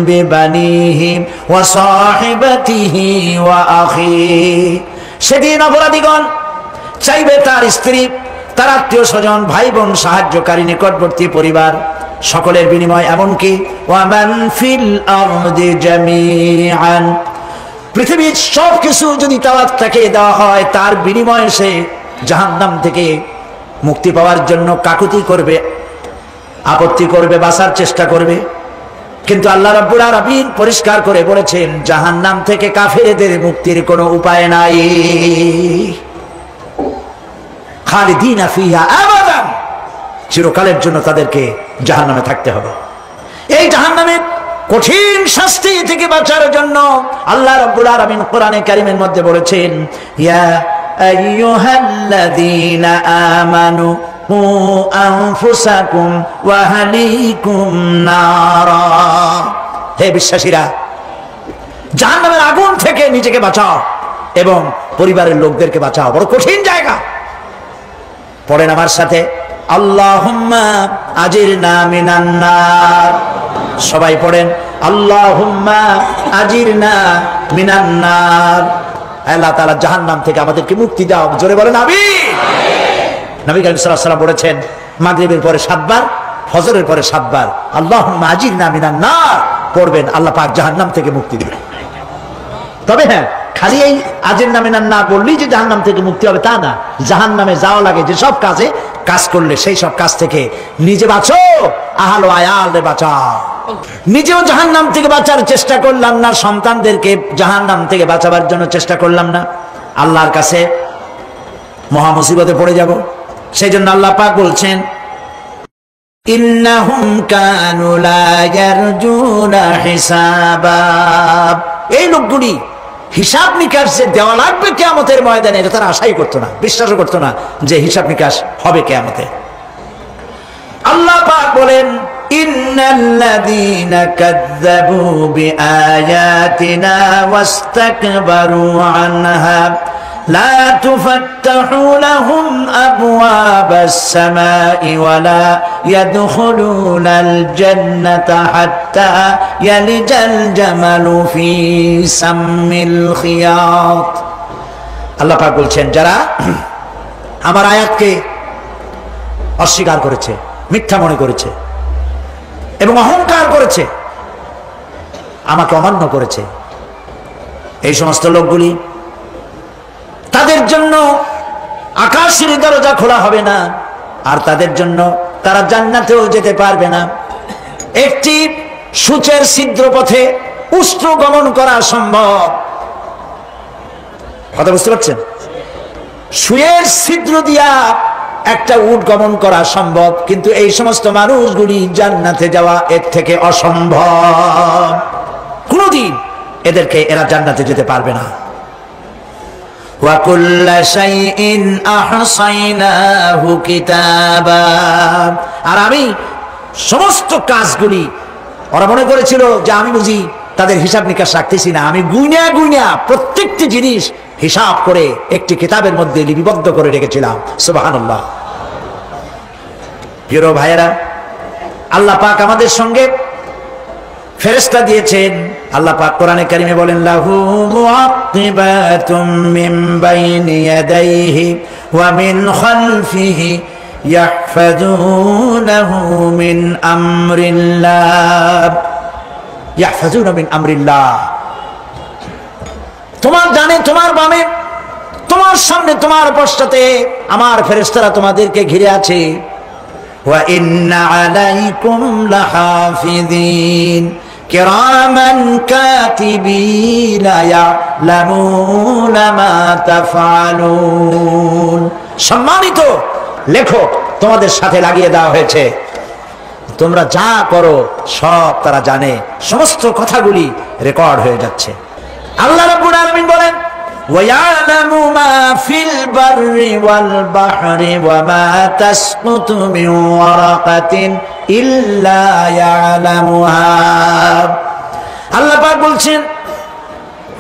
বিবানিহি ওয়া সাহিবাতিহি ওয়া আখিহি। সেদিন অপরাধীগণ চাইবে তার স্ত্রী, তার আত্মীয় স্বজন, ভাই বোন, সাহায্যকারী, নিকটবর্তী পরিবার, সকলের বিনিময়, এমনকি ওয়ামান ফিল আরদি জামিআন, পৃথিবীর সব কিছু যদি তাকে দেওয়া হয়, তার বিনিময়ে সে জাহান্নাম থেকে মুক্তি পাওয়ার জন্য কাকুতি করবে, আপত্তি করবে, বাঁচার চেষ্টা করবে। কিন্তু আল্লাহ রাব্বুল আলামিন পরিষ্কার করে বলেছেন জাহান্নাম থেকে কাফেরদের মুক্তির কোনো উপায় নাই। খালিদিনা ফিহা আবাদান, চিরকালের জন্য তাদেরকে জাহান্নামে থাকতে হবে। এই জাহান্নামের কঠিন শাস্তি থেকে বাঁচার জন্য আল্লাহ রাব্বুল আলামিন কোরআনে কারীমের মধ্যে বলেছেন ইয়া আইয়ুহাল্লাযীনা আমানু কু আনফুসাকুম ওয়া আহলিকুম নারা, হে বিশ্বাসীরা জাহান্নামের আগুন থেকে নিজেকে বাঁচাও এবং পরিবারের লোকদেরকে বাঁচাও। বড় কঠিন জায়গা। পড়েন আমার সাথে আল্লাহুম্মা আজিরনা মিনান নার। সবাই পড়েন আল্লাহুম্মা আজিরনা মিনান নার। আল্লাহ তাআলা জাহান্নাম থেকে আমাদেরকে মুক্তি দাও। জোরে বলেন আমিন। নবী করিম সাল্লাল্লাহু আলাইহি ওয়াসাল্লাম বলেছেন মাগরিবের পরে 7 বার, ফজরের পরে 7 বার আল্লাহুম্মা আজিরনা মিনান নার পড়বেন, আল্লাহ পাক জাহান্নাম থেকে মুক্তি দিবেন। তবে হ্যাঁ, খালি এই আজিরনা মিনান নার বললেই যে জাহান্নাম থেকে মুক্তি হবে তা না। জাহান্নামে যাওয়া লাগে যে সব কাজ করলে সেই সব কাজ থেকে নিজে বাঁচো, আহল ও আয়ালরে বাঁচাও। নিজেও জাহান্নাম থেকে বাঁচার চেষ্টা করলাম না, সন্তানদেরকে জাহান্নাম থেকে বাঁচাবার জন্য চেষ্টা করলাম না, আল্লাহর কাছে মহা মুসিবতে পড়ে যাব। সেই জন্য আল্লাহ পাক বলছেন ইন্নাহুম কানু লা ইয়ারজুনা হিসাবা, এই লোকগুলি হিসাব নিকাশ যে দেওয়া লাগবে কিয়ামতের ময়দানে এটা তারা আশাই করতো না, বিশ্বাসও করতো না যে হিসাব নিকাশ হবে কিয়ামতে। আল্লাহ পাক বলেন ইন্নাল্লাযীনা কাযযাবু বিআয়াতিনা ওয়াস্তাকবারু আনহা লা তুফাত্তাহু লাহুম আবওয়াবাস সামাই ওয়ালা ইয়াদখুলুনাল জান্নাতা হাত্তা ইয়ালিজাল জামালু ফি সাম্মিল খিয়াত। আল্লাহ পাক বলছেন যারা আমার আয়াতকে অস্বীকার করেছে, মিথ্যা মনে করেছে এবং অহংকার করেছে, আমাকে অমান্য করেছে, এই সমস্ত লোকগুলি তাদের জন্য আকাশের দরজা খোলা হবে না, আর তাদের জন্য তারা জান্নাতেও যেতে পারবে না। একটি সূচের ছিদ্র পথে উষ্ট্র গমন করা সম্ভব, কথা বুঝতে পারছেন? সুয়ের ছিদ্র দিয়া একটা উট গমন করা সম্ভব, কিন্তু এই সমস্ত মানুষগুলি জান্নাতে যাওয়া এর থেকে অসম্ভব। কোনদিন এরা জান্নাতে যেতে পারবে না। ওয়া কুল্লা শাইইন আহসাইনাহু কিতাবা, আর আমি সমস্ত কাজগুলি, ওরা মনে করেছিল যে আমি বুঝি তাদের হিসাব নিকাশ রাখতেছি না, আমি গুইনা গুইনা প্রত্যেকটি জিনিস হিসাব করে একটি কিতাবের মধ্যে লিপিবদ্ধ করে রেখেছিলাম। সুবহানাল্লাহ। প্রিয় ভাইয়েরা, আল্লাহ পাক আমাদের সঙ্গে ফেরেশতা দিয়েছেন। আল্লাহ পাক কোরআনে কারিমে বলেন লাহু মুআক্কিবাতুম মিন বাইনি ইয়াদাইহি ওয়া মিন খালফিহি ইয়াহফাজুনাহু মিন আমরিল্লাহ, ইয়াহফাজুনা মিন আমরিল্লাহ। তোমার ডানে, তোমার বামে, তোমার সামনে, তোমার পশ্চাতে আমার ফেরেশতারা তোমাদেরকে ঘিরে আছে। ওয়া ইন্না আলাইকুম লাহাফিযিন কিরামান কাতিবিনা ইয়ালামুনা মা তাফআলুন, সম্মানিত লেখক তোমাদের সাথে লাগিয়ে দেওয়া হয়েছে, তোমরা যা করো সব তারা জানে, সমস্ত কথাগুলি রেকর্ড হয়ে যাচ্ছে। আল্লাহ রাব্বুল আলামিন বলেন وَيَعْلَمُ مَا فِي الْبَرِّ وَالْبَحْرِ وَمَا تَسْقُطُ مِنْ وَرَقَةٍ إِلَّا يَعْلَمُهَا। আল্লাহ পাক বলছেন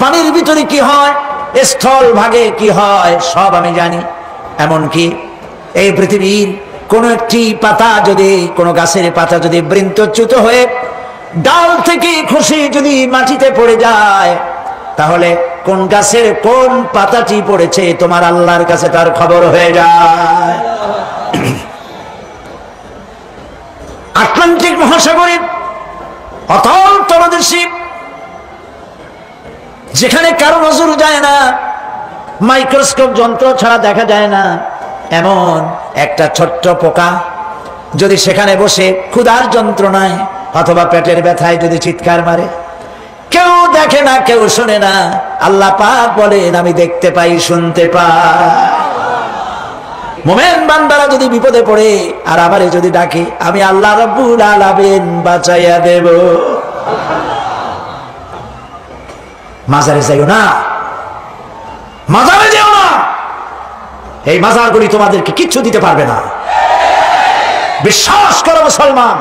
পানির ভিতরে কি হয়, স্থল ভাগে কি হয়, সব আমি জানি। এমনকি এই পৃথিবীর কোন একটি পাতা যদি, কোন গাছের পাতা যদি বৃন্তচ্যুত হয়ে ডাল থেকে খসে যদি মাটিতে পড়ে যায়, তাহলে কোন গাছের কোন পাতাটি পড়েছে তোমার আল্লাহর কাছে তার খবর হয়ে যায়। আটলান্টিক মহাসাগরে অতল তলদেশে, যেখানে কারো নজর যায় না, মাইক্রোস্কোপ যন্ত্র ছাড়া দেখা যায় না, এমন একটা ছোট্ট পোকা যদি সেখানে বসে ক্ষুধার যন্ত্রণায় অথবা পেটের ব্যথায় যদি চিৎকার মারে, কেউ দেখে না, কেউ শোনে না, আল্লাহ পাক বলেন আমি দেখতে পাই, শুনতে পাই। মুমিন বান্দারা যদি বিপদে পড়ে আর আমারে যদি ডাকে, আমি আল্লাহ রাব্বুল আলামিন বাঁচাইয়া দেব। মাজারে যাইও না, মাজারে যেও না, এই মাজারগুলি তোমাদেরকে কিচ্ছু দিতে পারবে না। বিশ্বাস করো মুসলমান,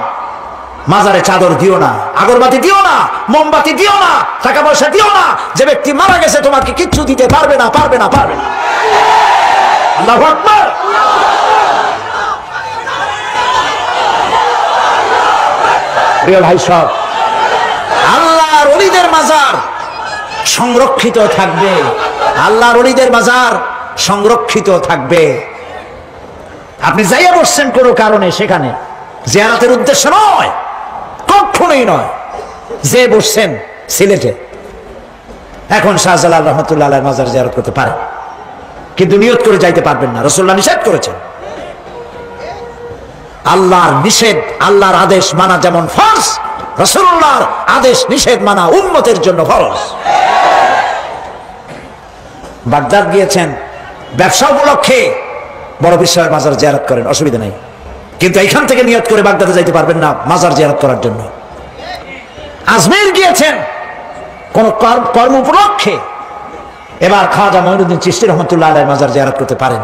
মাজারে চাদর দিও না, আগরবাতি দিও না, মোমবাতি দিও না, টাকা পয়সা দিও না। যে ব্যক্তি মারা গেছে তোমাকে কিচ্ছু দিতে পারবে না, পারবে না, পারবে না। আল্লাহু আকবার। প্রিয় ভাই সব, আল্লাহর ওলিদের মাজার সংরক্ষিত থাকবে, আল্লাহর ওলিদের মাজার সংরক্ষিত থাকবে। আপনি যাইয়া বসছেন কোনো কারণে, সেখানে জিয়ারতের উদ্দেশ্য নয়, কখনোই নয়। যে বসছেন সিলেটে, এখন শাহজালাল রহমতুল্লাহ আলাইহির মাজার জিয়ারত করতে পারেন, কিন্তু নিয়ত করে যাইতে পারবেন না, রাসূলুল্লাহ নিষেধ করেছেন। আল্লাহর নিষেধ, আল্লাহর আদেশ মানা যেমন ফরজ, রাসূলুল্লাহর আদেশ নিষেধ মানা উম্মতের জন্য ফরজ। বাগদাদ গিয়েছেন ব্যবসা উপলক্ষে, বড় বিশ্বের মাজার জিয়ারত করেন, অসুবিধা নেই, কিন্তু এইখান থেকে নিয়ত করে বাগদাদে যাইতে পারবেন না মাজার জিয়ারত করার জন্য। আজমির গিয়েছেন কোন কর্ম উপলক্ষে, এবার খাজা মঈনুদ্দিন চিশতি রহমতুল্লাহ আলাইহির মাজার জিয়ারত করতে পারেন,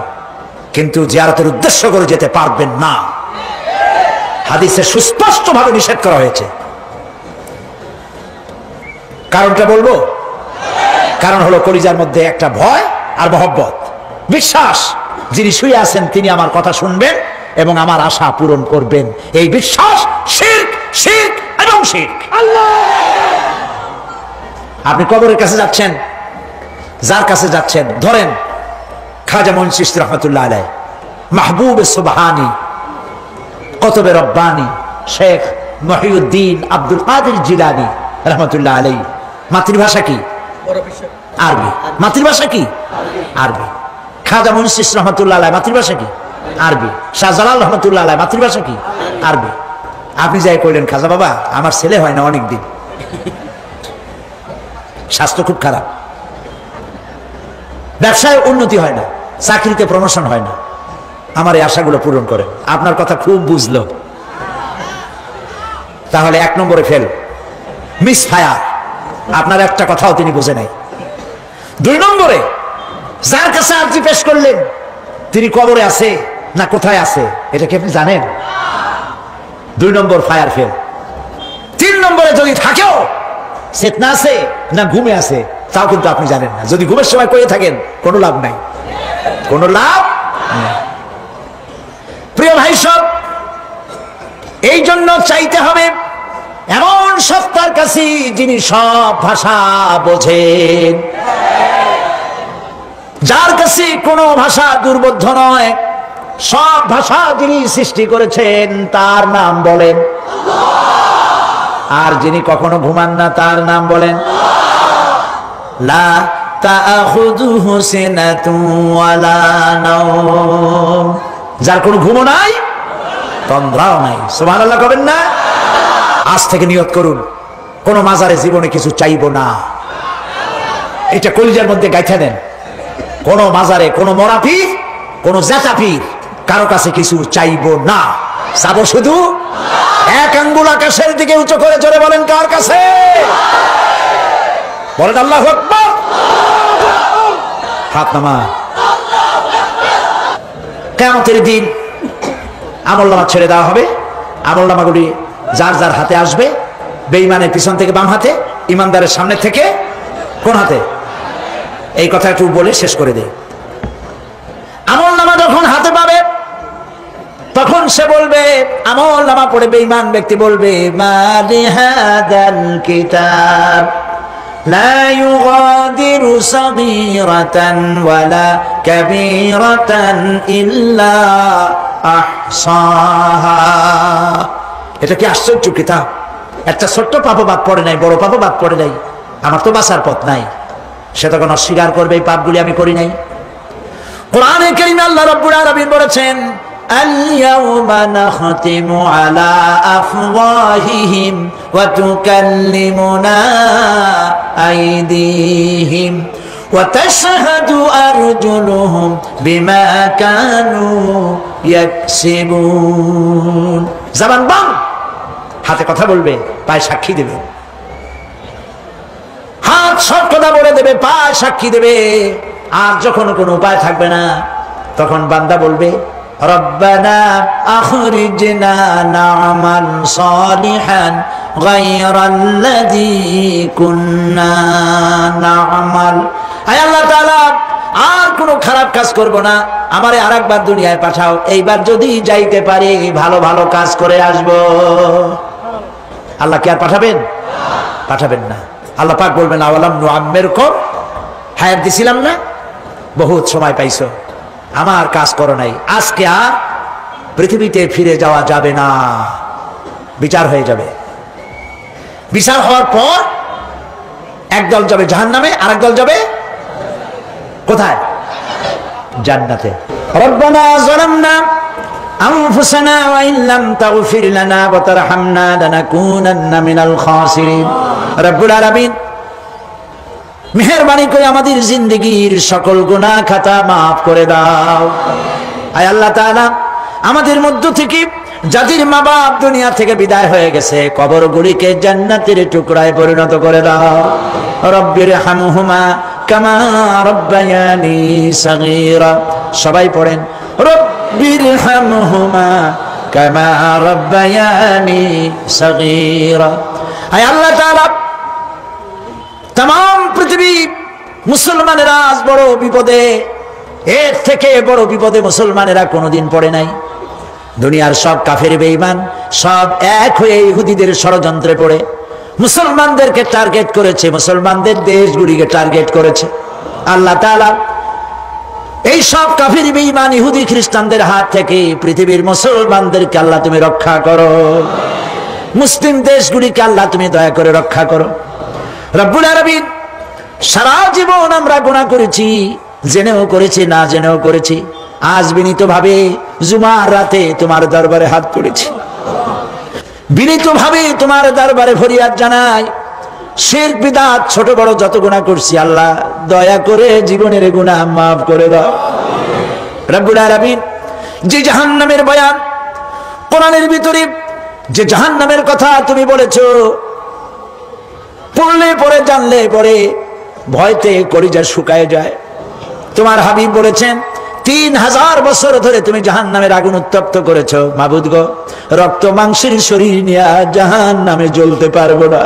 কিন্তু জিয়ারতের উদ্দেশ্য করে যেতে পারবেন না। হাদিসে সুস্পষ্টভাবে নিষেধ করা হয়েছে। কারণটা বলবো, কারণ হলো কলিজার মধ্যে একটা ভয় আর মহব্বত, বিশ্বাস যিনি শুয়ে আছেন তিনি আমার কথা শুনবেন এবং আমার আশা পূরণ করবেন, এই বিশ্বাস শিরক, শিরক এবং শিরক। আপনি কবরের কাছে যাচ্ছেন, যার কাছে যাচ্ছেন, ধরেন খাজা মঈন চিশতি রহমতুল্লাহ আলাইহি, মাহবুব সুবহানি, কুতুব রব্বানি, শেখ মহিউদ্দিন আব্দুল কাদের জিলানী রহমতুল্লাহ আলাইহি। মাতৃভাষা কি? আরবি। মাতৃভাষা কি? আরবি। খাজা মঈন চিশতি রহমতুল্লাহ আলাইহি মাতৃভাষা কি? আরবি। শাহজালাল রহমতুল্লাহ আলাইহি মাতৃভাষা কি? আরবি। আপনি যাই কইলেন, খাজা বাবা আমার ছেলে হয় না অনেকদিন, স্বাস্থ্য খুব খারাপ, ব্যবসায় উন্নতি হয় না, চাকরিতে প্রমোশন হয় না, আমার এই আশাগুলো পূরণ করেন। আপনার কথা খুব বুঝলো, তাহলে 1 নম্বরে ফেল, মিস ফায়ার, আপনার একটা কথাও তিনি বুঝে নাই। 2 নম্বরে যার কাছে আর্জি পেশ করলেন তিনি কবরে আছে না কোথায় আছে এটা কি আপনি জানেন? 2 নম্বর ফায়ার ফেল। 3 নম্বরে যদি থাকেও চেতনা আছে না ঘুমে আছে তাও কিন্তু আপনি জানেন না। যদি ঘুমের সময় করে থাকেন কোনো লাভ নাই, কোনো লাভ নাই। প্রিয় ভাই সব, এই জন্য চাইতে হবে এমন সত্তার কাছে যিনি সব ভাষা বোঝেন, যার কাছে কোনো ভাষা দুর্বোধ্য নয়, সব ভাষা যিনি সৃষ্টি করেছেন তার নাম বলেন, আর যিনি কখনো ঘুমান না তার নাম বলেন লা তাখুযুহু সিনাতুন ওয়ালা নাওম, যার কোনো ঘুমও নাই তন্দ্রাও নাই। সুবহানাল্লাহ কবেন না? আজ থেকে নিয়ত করুন কোন মাজারে জীবনে কিছু চাইবো না, এটা কলিজার মধ্যে গাইথা দেন। কোন মাজারে কোন মরা পীর, কোন জেতা পীর, কারো কাছে কিছু চাইবো না, চাবো শুধু এক আঙ্গুল আকাশের দিকে উঁচু করে জোরে বলেন কার কাছে? বলেন আল্লাহু আকবার। হাত নামা। কিয়ামতের দিন আমলনামা ছেড়ে দেওয়া হবে, আমলনামাগুলি যার যার হাতে আসবে, বেঈমানের পিছন থেকে বাম হাতে, ইমানদারের সামনে থেকে কোন হাতে? এই কথা একটু বলে শেষ করে দেই। আমলনামা যখন হাতে পাবে তখন সে বলবে, আমলনামা পড়ে বেঈমান ব্যক্তি বলবে, মা লিহাদাল কিতাব লা ইউগাদিরু সাগীরাতান ওয়ালা কাবীরাতান ইল্লা আহসাহা। এটা কি আশ্চর্য কিতাব! একটা ছোট্ট পাপও বাদ পড়ে নাই, বড় পাপও বাদ পড়ে নাই, আমার তো বাঁচার পথ নাই। সে তখন অস্বীকার করবে এই পাপগুলি আমি করি নাই। কোরআনে কারীমে আল্লাহ রাব্বুল আলামিন বলেছেন, اليوم نختم على أفواههم وتكلمنا أيديهم وتشهد أرجلهم بما كانوا يكسبون জবান বন্ধ হাতে কথা বলবে পায়ে সাক্ষী দেবে হাত সব কথা বলে দেবে পায়ে সাক্ষী দেবে আর যখন কোনো উপায় থাকবে না তখন বান্দা বলবে রব্বানা আখরিজনা না'মাল সালিহান গায়রাল্লাযী কুন্না না'মাল আয় আল্লাহ তাআলা আর কোনো খারাপ কাজ করব না আমারে আরেকবার দুনিয়ায় পাঠাও এইবার যদি যাইতে পারি ভালো ভালো কাজ করে আসব আল্লাহ কি আর পাঠাবেন পাঠাবেন না আল্লাহ পাক বলবেন আওয়ালাম নুআম্মিরকুম হায়াত দিছিলাম না বহুত সময় পাইছো আমার কাজ করো নাই আজকে আর পৃথিবীতে ফিরে যাওয়া যাবে না বিচার হয়ে যাবে বিচার হওয়ার পর একদল যাবে জাহান্নামে আরেক দল যাবে কোথায় জান্নাতে রব্বানা যালামনা আনফুসানা ওয়া ইন লাম তাগফির লানা ওয়া তারহামনা লানাকুনান্না মিনাল খাসিরিন রব্বুল আলামিন মেহেরবানি করে আমাদের জিন্দেগীর সকল গুনাহ খাতা maaf করে দাও আয় আল্লাহ তাআলা আমাদের মধ্য থেকে যাদের মা বাপ দুনিয়া থেকে বিদায় হয়ে গেছে কবরগুলিকে জান্নাতের টুকরায় পরিণত করে দাও রব্বিরহামহুমা কামা রব্বায়ানি সাগীরা সবাই পড়েন রব্বিরহামহুমা কামা রব্বায়ানি সাগীরা আয় আল্লাহ তাআলা तमाम পৃথিবী মুসলমানেরা আজ বড় বিপদে এর থেকে বড় বিপদে মুসলমানেরা কোনোদিন পড়ে নাই দুনিয়ার সব কাফের বেঈমান সব এক হয়ে ইহুদিদের ষড়যন্ত্রে পড়ে মুসলমানদেরকে টার্গেট করেছে মুসলমানদের দেশগুলিকে টার্গেট করেছে আল্লাহ তাআলা এই সব কাফের বেঈমান ইহুদি খ্রিস্টানদের হাত থেকে পৃথিবীর মুসলমানদেরকে আল্লাহ তুমি রক্ষা করো মুসলিম দেশগুলিকে আল্লাহ তুমি দয়া করে রক্ষা করো রব্বুল আলামিন সারা জীবন আমরা গুনাহ করেছি জেনেও করেছি না জেনেও করেছি আজ বিনীতভাবে জুমার রাতে তোমার দরবারে হাত তুলেছি বিনীতভাবে তোমার দরবারে ফরিয়াদ জানাই শিরক বিদআত ছোট বড় যত গুনাহ করছি আল্লাহ দয়া করে জীবনের গুনাহ maaf করে দাও রব্বুল আলামিন যে জাহান্নামের বয়ান কোরআনের ভিতরে যে জাহান্নামের কথা তুমি বলেছো পড়লে পরে জানলে পরে ভয়তে কলিজা শুকায় যায় তোমার হাবিব বলেছেন 3000 বছর ধরে তুমি জাহান্নামের আগুন উত্তপ্ত করেছো মাবুদ গো রক্ত মাংসের শরীর নিয়ে জাহান্নামে জ্বলতে পারবো না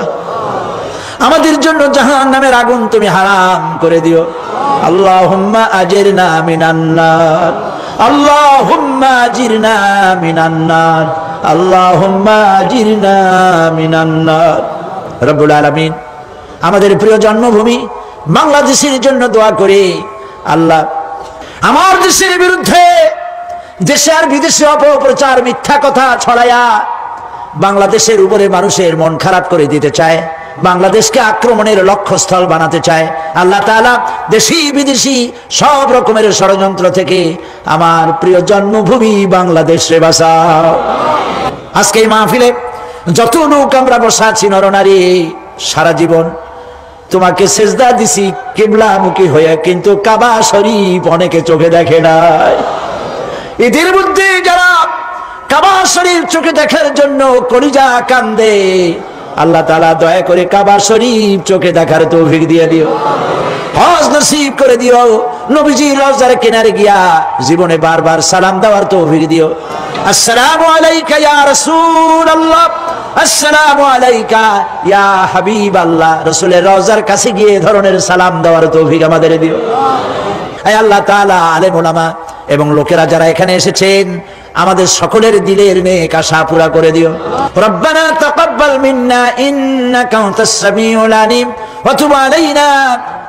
আমাদের জন্য জাহান্নামের আগুন তুমি হারাম করে দিও আল্লাহুম্মা আজিরনা মিনান নার আল্লাহুম্মা আজিরনা মিনান নার আল্লাহুম্মা আজিরনা মিনান নার রব্বুল আলামিন আমাদের প্রিয় জন্মভূমি বাংলাদেশের জন্য দোয়া করি আল্লাহ আমার দেশের বিরুদ্ধে দেশে আর বিদেশে অপপ্রচার মিথ্যা কথা ছড়ায়া বাংলাদেশের উপরে মানুষের মন খারাপ করে দিতে চায় বাংলাদেশকে আক্রমণের লক্ষ্যস্থল বানাতে চায় আল্লাহ তাআলা দেশি বিদেশি সব রকমের ষড়যন্ত্র থেকে আমার প্রিয় জন্মভূমি বাংলাদেশে বাঁচাও আজকে এই মাহফিলে যত লোক আমরা বসা আছি নরনারী সারা জীবন তোমাকে সেজদা দিছি কিবলামুখী হয়ে কিন্তু কাবা শরীফ অনেকে চোখে দেখে নাই এদের মধ্যে যারা কাবা শরীফ চোখে দেখার জন্য কলিজা কান্দে আল্লাহ তাআলা দয়া করে কাবা শরীফ চোখে দেখার তৌফিক দিয়ে দিও হজ নসিব করে দিও নবীজির রওজার কিনারে গিয়া জীবনে বারবার সালাম দেওয়ার তৌফিক দিও আসসালামু আলাইকা ইয়া রাসূলুল্লাহ আসসালামু আলাইকা ইয়া হাবিবাল্লাহ রাসূলের রওজার কাছে গিয়ে ধরনের সালাম দেওয়ার তৌফিক আমাদের দিও হে আল্লাহ তাআলা আলেম ওলামা এবং লোকেরা যারা এখানে এসেছেন আমাদের সকলের দিলের নেক আশা পুরা করে দিও রব্বানা তাকাব্বাল মিন্না ইন্নাকা আনতাস সামিউল আলিম ওয়া তুব আলাইনা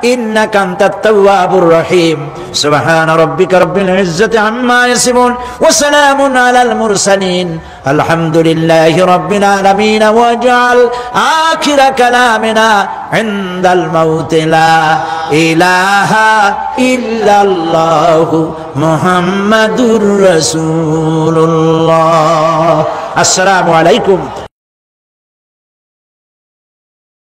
ইন্নাকা আনতাত তাওয়াবুর রহিম সুবহানা রাব্বিকা রাব্বিল ইজ্জাতি আম্মা ইয়াসিফুন ওয়া সালামুন আলাল মুরসালিন আলহামদুলিল্লাহি রাব্বিল আলামিন ওয়াজআল আখিরা কালামিনা ইনদাল মাউত লা ইলাহা ইল্লাল্লাহু মুহাম্মাদুর রাসূলুল্লাহ। আসসালামু আলাইকুম।